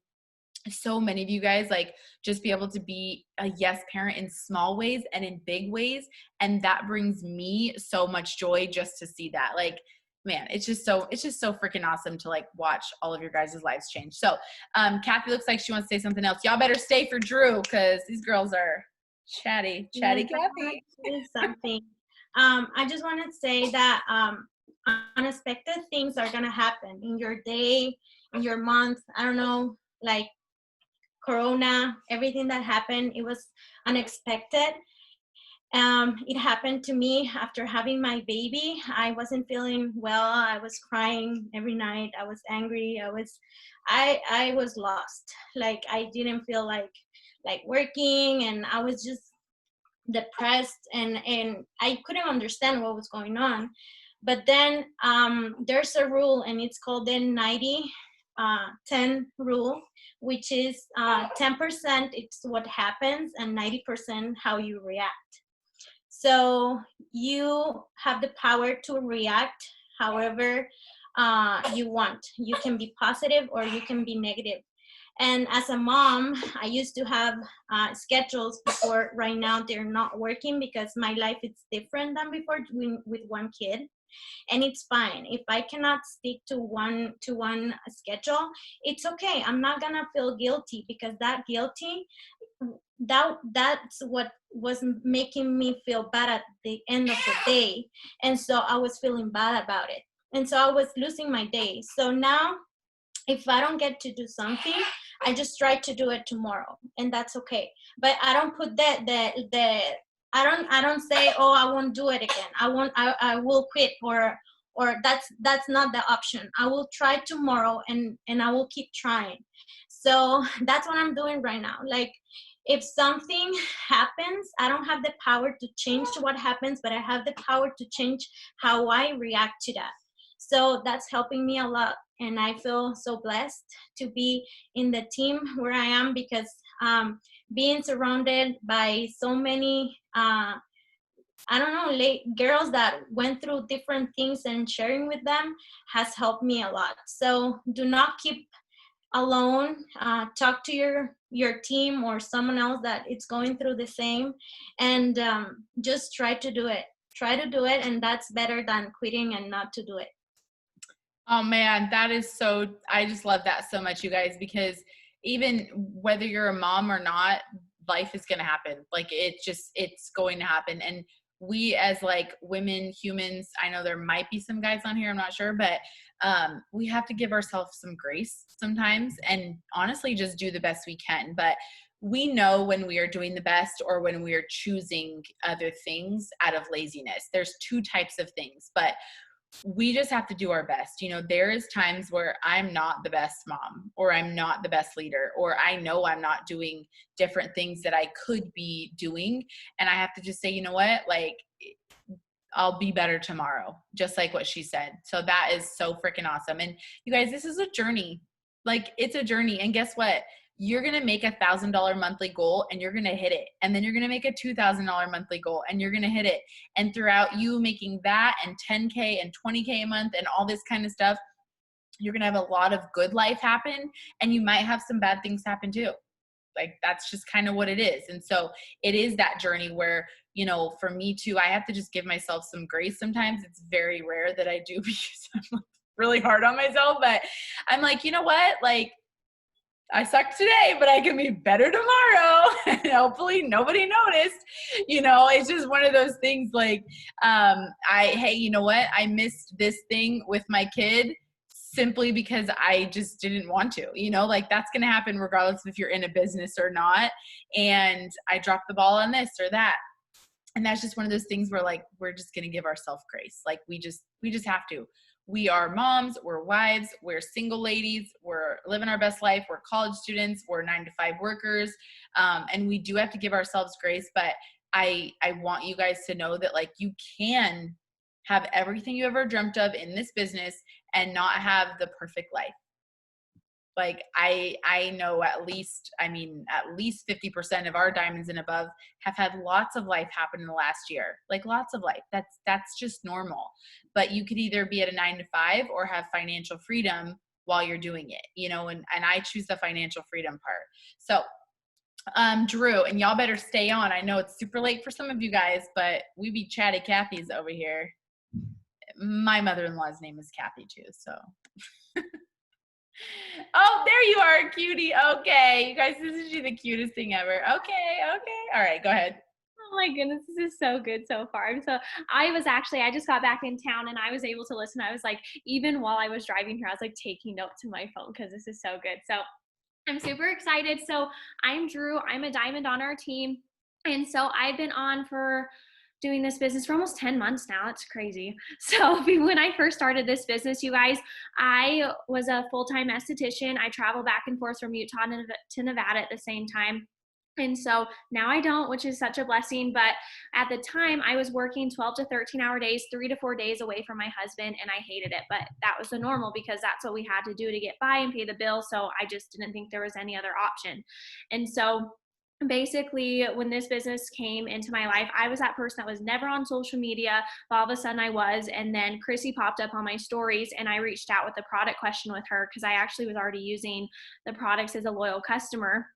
so many of you guys like just be able to be a yes parent in small ways and in big ways. And that brings me so much joy just to see that. Like, man, it's just so freaking awesome to like watch all of your guys' lives change. So Kathy looks like she wants to say something else. Y'all better stay for Drew, because these girls are chatty Yes, Kathy. something. I just want to say that unexpected things are gonna happen in your day, in your month. I don't know, like Corona, everything that happened, it was unexpected. It happened to me after having my baby. I wasn't feeling well. I was crying every night. I was angry. I was lost. Like, I didn't feel like working, and I was just depressed, and I couldn't understand what was going on. But then there's a rule, and it's called the 90-10 rule, which is 10% it's what happens and 90% how you react. So you have the power to react however you want. You can be positive or you can be negative. And as a mom, I used to have schedules before. Right now, they're not working because my life is different than before with one kid. And it's fine. If I cannot stick to one schedule, it's okay. I'm not gonna feel guilty, because that's what was making me feel bad at the end of the day. And so I was feeling bad about it. And so I was losing my day. So now, if I don't get to do something, I just try to do it tomorrow, and that's okay. But I don't put I don't say, oh, I won't do it again. I will quit, or that's not the option. I will try tomorrow, and I will keep trying. So that's what I'm doing right now. Like, if something happens, I don't have the power to change what happens, but I have the power to change how I react to that. So that's helping me a lot. And I feel so blessed to be in the team where I am, because being surrounded by so many, I don't know, girls that went through different things, and sharing with them has helped me a lot. So do not keep alone. Talk to your team or someone else that it's going through the same, and just try to do it. And that's better than quitting and not to do it. Oh man, I just love that so much, you guys, because even whether you're a mom or not, life is going to happen. Like, it's going to happen. And we as like women, humans, I know there might be some guys on here, I'm not sure, but we have to give ourselves some grace sometimes, and honestly just do the best we can. But we know when we are doing the best or when we are choosing other things out of laziness. There's two types of things, but we just have to do our best. You know, there is times where I'm not the best mom, or I'm not the best leader, or I know I'm not doing different things that I could be doing. And I have to just say, you know what, like, I'll be better tomorrow, just like what she said. So that is so freaking awesome. And you guys, this is a journey. Like, it's a journey. And guess what? You're going to make $1,000 monthly goal and you're going to hit it. And then you're going to make a $2,000 monthly goal and you're going to hit it. And throughout you making that and 10K and 20K a month and all this kind of stuff, you're going to have a lot of good life happen, and you might have some bad things happen too. Like, that's just kind of what it is. And so it is that journey where, you know, for me too, I have to just give myself some grace sometimes. It's very rare that I do because I'm like really hard on myself, but I'm like, you know what? Like, I sucked today, but I can be better tomorrow. And hopefully nobody noticed. You know, it's just one of those things like, hey, you know what? I missed this thing with my kid simply because I just didn't want to, you know, like that's going to happen regardless if you're in a business or not. And I dropped the ball on this or that. And that's just one of those things where like, we're just going to give ourselves grace. Like we just have to. We are moms, we're wives, we're single ladies, we're living our best life, we're college students, we're 9-to-5 workers. And we do have to give ourselves grace. But I want you guys to know that like you can have everything you ever dreamt of in this business and not have the perfect life. Like I know at least 50% of our diamonds and above have had lots of life happen in the last year, like lots of life. That's just normal. But you could either be at a 9-to-5 or have financial freedom while you're doing it, you know, and I choose the financial freedom part. So, Drew, and y'all better stay on. I know it's super late for some of you guys, but we be chatty Cathy's over here. My mother-in-law's name is Kathy too, so. Oh, there you are, cutie. Okay. You guys, this is the cutest thing ever. Okay. All right, go ahead. Oh my goodness, this is so good so far. So I just got back in town and I was able to listen. I was like, even while I was driving here, I was like taking notes in my phone because this is so good. So I'm super excited. So I'm Drew. I'm a diamond on our team. And so I've been on for doing this business for almost 10 months now. It's crazy. So when I first started this business, you guys, I was a full-time esthetician. I travel back and forth from Utah to Nevada at the same time. And so now I don't, which is such a blessing. But at the time I was working 12 to 13 hour days, 3 to 4 days away from my husband, and I hated it. But that was the normal because that's what we had to do to get by and pay the bill. So I just didn't think there was any other option. And so basically when this business came into my life, I was that person that was never on social media, but all of a sudden I was. And then Chrissy popped up on my stories and I reached out with a product question with her because I actually was already using the products as a loyal customer.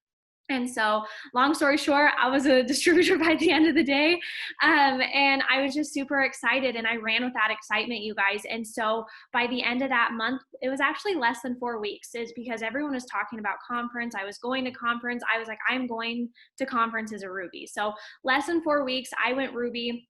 And so long story short, I was a distributor by the end of the day. And I was just super excited and I ran with that excitement, you guys. And so by the end of that month, it was actually less than 4 weeks. It's because everyone was talking about conference. I was going to conference. I was like, I'm going to conference as a Ruby. So less than 4 weeks, I went Ruby.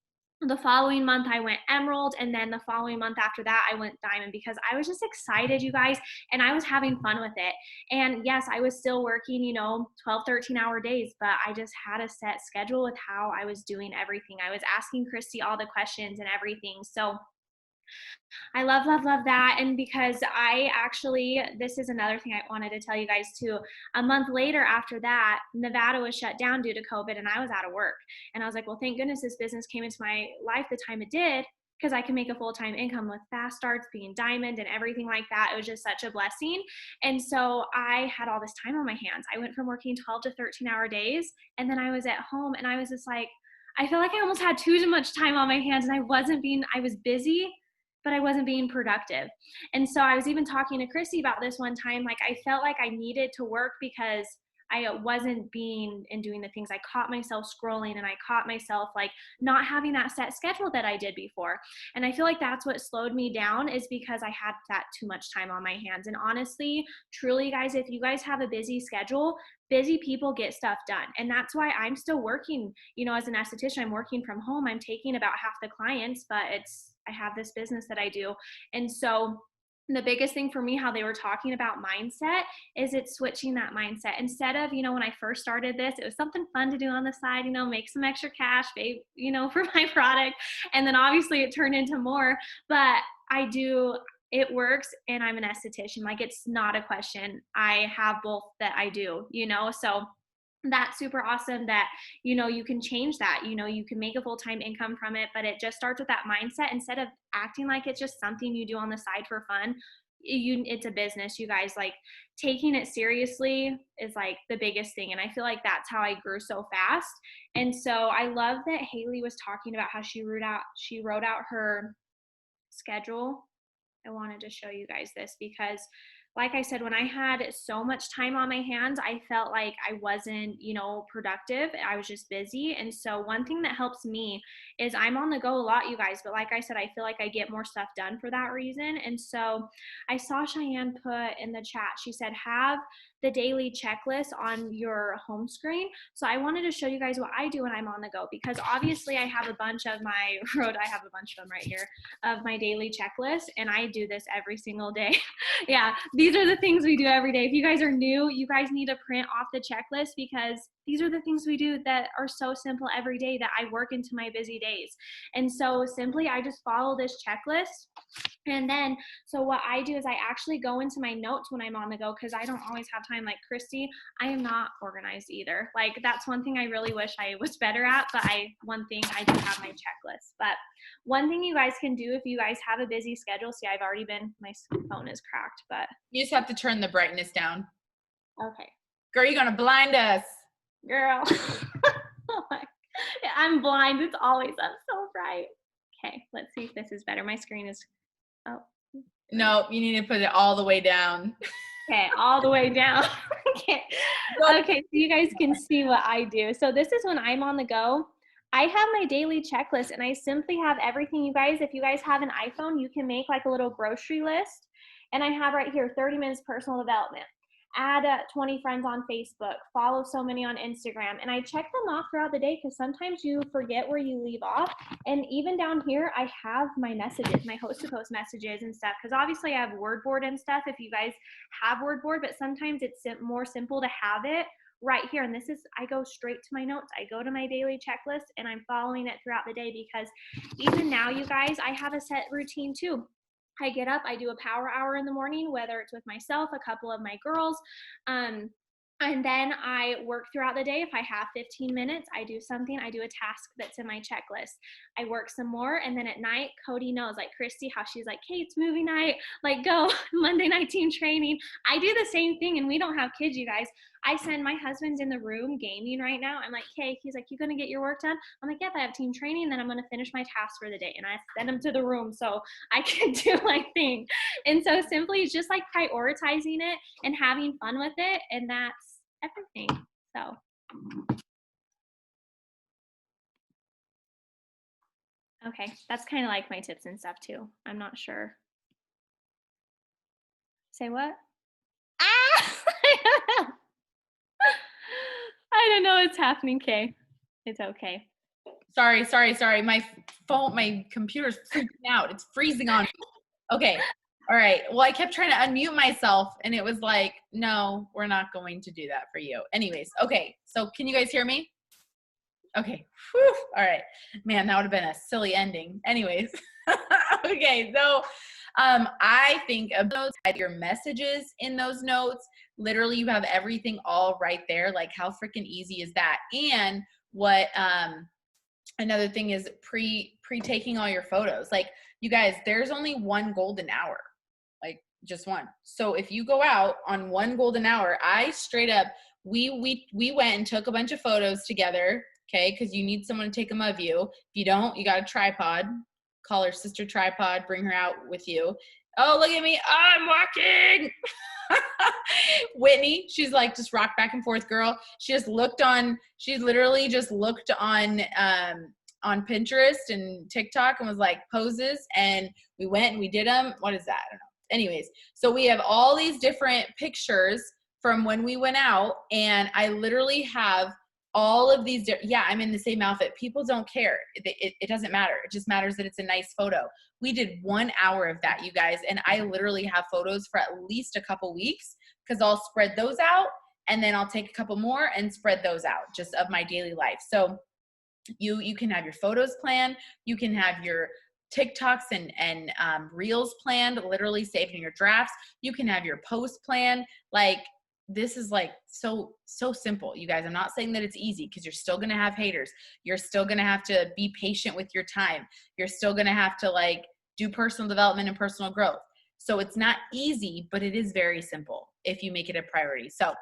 The following month I went Emerald, and then the following month after that I went Diamond because I was just excited, you guys, and I was having fun with it. And yes, I was still working, 12, 13 hour days, but I just had a set schedule with how I was doing everything. I was asking Christy all the questions and everything. So I love, love, love that. And because this is another thing I wanted to tell you guys too. A month later after that, Nevada was shut down due to COVID and I was out of work. And I was like, well, thank goodness this business came into my life the time it did because I can make a full-time income with fast starts, being Diamond and everything like that. It was just such a blessing. And so I had all this time on my hands. I went from working 12 to 13 hour days. And then I was at home and I was just like, I feel like I almost had too much time on my hands and I was busy, but I wasn't being productive. And so I was even talking to Chrissy about this one time. Like I felt like I needed to work because I wasn't being and doing the things. I caught myself scrolling and I caught myself like not having that set schedule that I did before. And I feel like that's what slowed me down is because I had that too much time on my hands. And honestly, truly guys, if you guys have a busy schedule, busy people get stuff done. And that's why I'm still working, as an esthetician, I'm working from home. I'm taking about half the clients, but I have this business that I do. And so the biggest thing for me, how they were talking about mindset, is it's switching that mindset. Instead of, when I first started this, it was something fun to do on the side, make some extra cash, for my product. And then obviously it turned into more, but it works and I'm an esthetician. Like it's not a question. I have both that I do, so that's super awesome that, you can change that, you can make a full-time income from it, but it just starts with that mindset. Instead of acting like it's just something you do on the side for fun, it's a business, you guys. Like taking it seriously is like the biggest thing. And I feel like that's how I grew so fast. And so I love that Haley was talking about how she wrote out her schedule. I wanted to show you guys this because like I said, when I had so much time on my hands, I felt like I wasn't, productive. I was just busy. And so one thing that helps me is I'm on the go a lot, you guys. But like I said, I feel like I get more stuff done for that reason. And so I saw Cheyenne put in the chat, she said, have the daily checklist on your home screen. So I wanted to show you guys what I do when I'm on the go, because obviously I have a bunch of my I have a bunch of them right here of my daily checklist, and I do this every single day. Yeah, these are the things we do every day. If you guys are new, you guys need to print off the checklist, because these are the things we do that are so simple every day that I work into my busy days. And so simply I just follow this checklist. And then, so what I do is I actually go into my notes when I'm on the go, because I don't always have time. Like Christy, I am not organized either. Like that's one thing I really wish I was better at, but one thing I do have my checklist. But one thing you guys can do if you guys have a busy schedule, see, my phone is cracked, but. You just have to turn the brightness down. Okay. Girl, you're gonna blind us. Girl. Oh my, I'm blind. It's always up so bright. Okay, let's see if this is better. My screen is, No, you need to put it all the way down. okay, all the way down. Okay. Okay, so you guys can see what I do. So this is when I'm on the go. I have my daily checklist, and I simply have everything, you guys. If you guys have an iPhone, you can make like a little grocery list. And I have right here 30 minutes personal development. Add 20 friends on Facebook, follow so many on Instagram. And I check them off throughout the day, because sometimes you forget where you leave off. And even down here, I have my messages, my host to post messages and stuff, because obviously I have WordBoard and stuff if you guys have WordBoard, but sometimes it's more simple to have it right here. And I go straight to my notes. I go to my daily checklist and I'm following it throughout the day, because even now, you guys, I have a set routine too. I get up, I do a power hour in the morning, whether it's with myself, a couple of my girls, and then I work throughout the day. If I have 15 minutes, I do something. I do a task that's in my checklist. I work some more, and then at night, Cody knows, like Christy, how she's like, "Hey, it's movie night, like go Monday night team training." I do the same thing, and we don't have kids, you guys. I send my husband's in the room gaming right now. I'm like, "Hey," he's like, "You gonna get your work done?" I'm like, "Yep, I have team training, then I'm gonna finish my task for the day." And I send him to the room so I can do my thing. And so simply it's just like prioritizing it and having fun with it, and that's everything. So okay, that's kind of like my tips and stuff too. I'm not sure. Say what? I don't know what's happening, Kay. It's okay. Sorry. My computer's freaking out. It's freezing on me. Okay. All right. Well, I kept trying to unmute myself, and it was like, no, we're not going to do that for you. Anyways, okay. So can you guys hear me? Okay. Whew. All right. Man, that would have been a silly ending. Anyways. Okay. So I think of those, your messages in those notes. Literally, you have everything all right there. Like, how freaking easy is that? And what another thing is pre-taking all your photos. Like, you guys, there's only one golden hour, like just one. So if you go out on one golden hour, I straight up, we went and took a bunch of photos together. Okay. Because you need someone to take them of you. If you don't, you got a tripod. Call her sister tripod, bring her out with you. Oh, look at me. I'm walking. Whitney, she's like, just rock back and forth, girl. She literally just looked on Pinterest and TikTok and was like poses, and we went and we did them. What is that? I don't know. Anyways, so we have all these different pictures from when we went out, and I literally have all of these. Yeah, I'm in the same outfit. People don't care. It doesn't matter. It just matters that it's a nice photo. We did 1 hour of that, you guys, and I literally have photos for at least a couple weeks, because I'll spread those out, and then I'll take a couple more and spread those out just of my daily life. So you can have your photos planned. You can have your TikToks and reels planned, literally saved in your drafts. You can have your post planned. Like, this is like so simple, you guys. I'm not saying that it's easy, because you're still going to have haters. You're still going to have to be patient with your time. You're still going to have to like do personal development and personal growth. So it's not easy, but it is very simple if you make it a priority. So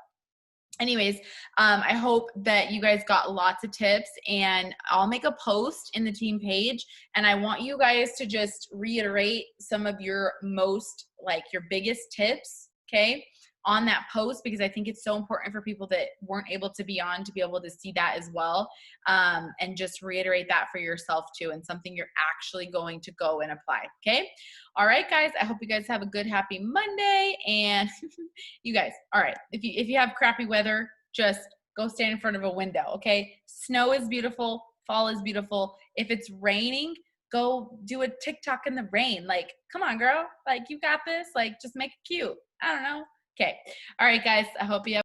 anyways, I hope that you guys got lots of tips, and I'll make a post in the team page, and I want you guys to just reiterate some of your your biggest tips. okay, on that post, because I think it's so important for people that weren't able to be on to be able to see that as well. And just reiterate that for yourself too, and something you're actually going to go and apply. Okay. All right, guys. I hope you guys have a good, happy Monday. And you guys, all right. If you have crappy weather, just go stand in front of a window. Okay. Snow is beautiful. Fall is beautiful. If it's raining, go do a TikTok in the rain. Like, come on, girl. Like, you got this. Like, just make it cute. I don't know. Okay. All right, guys. I hope you have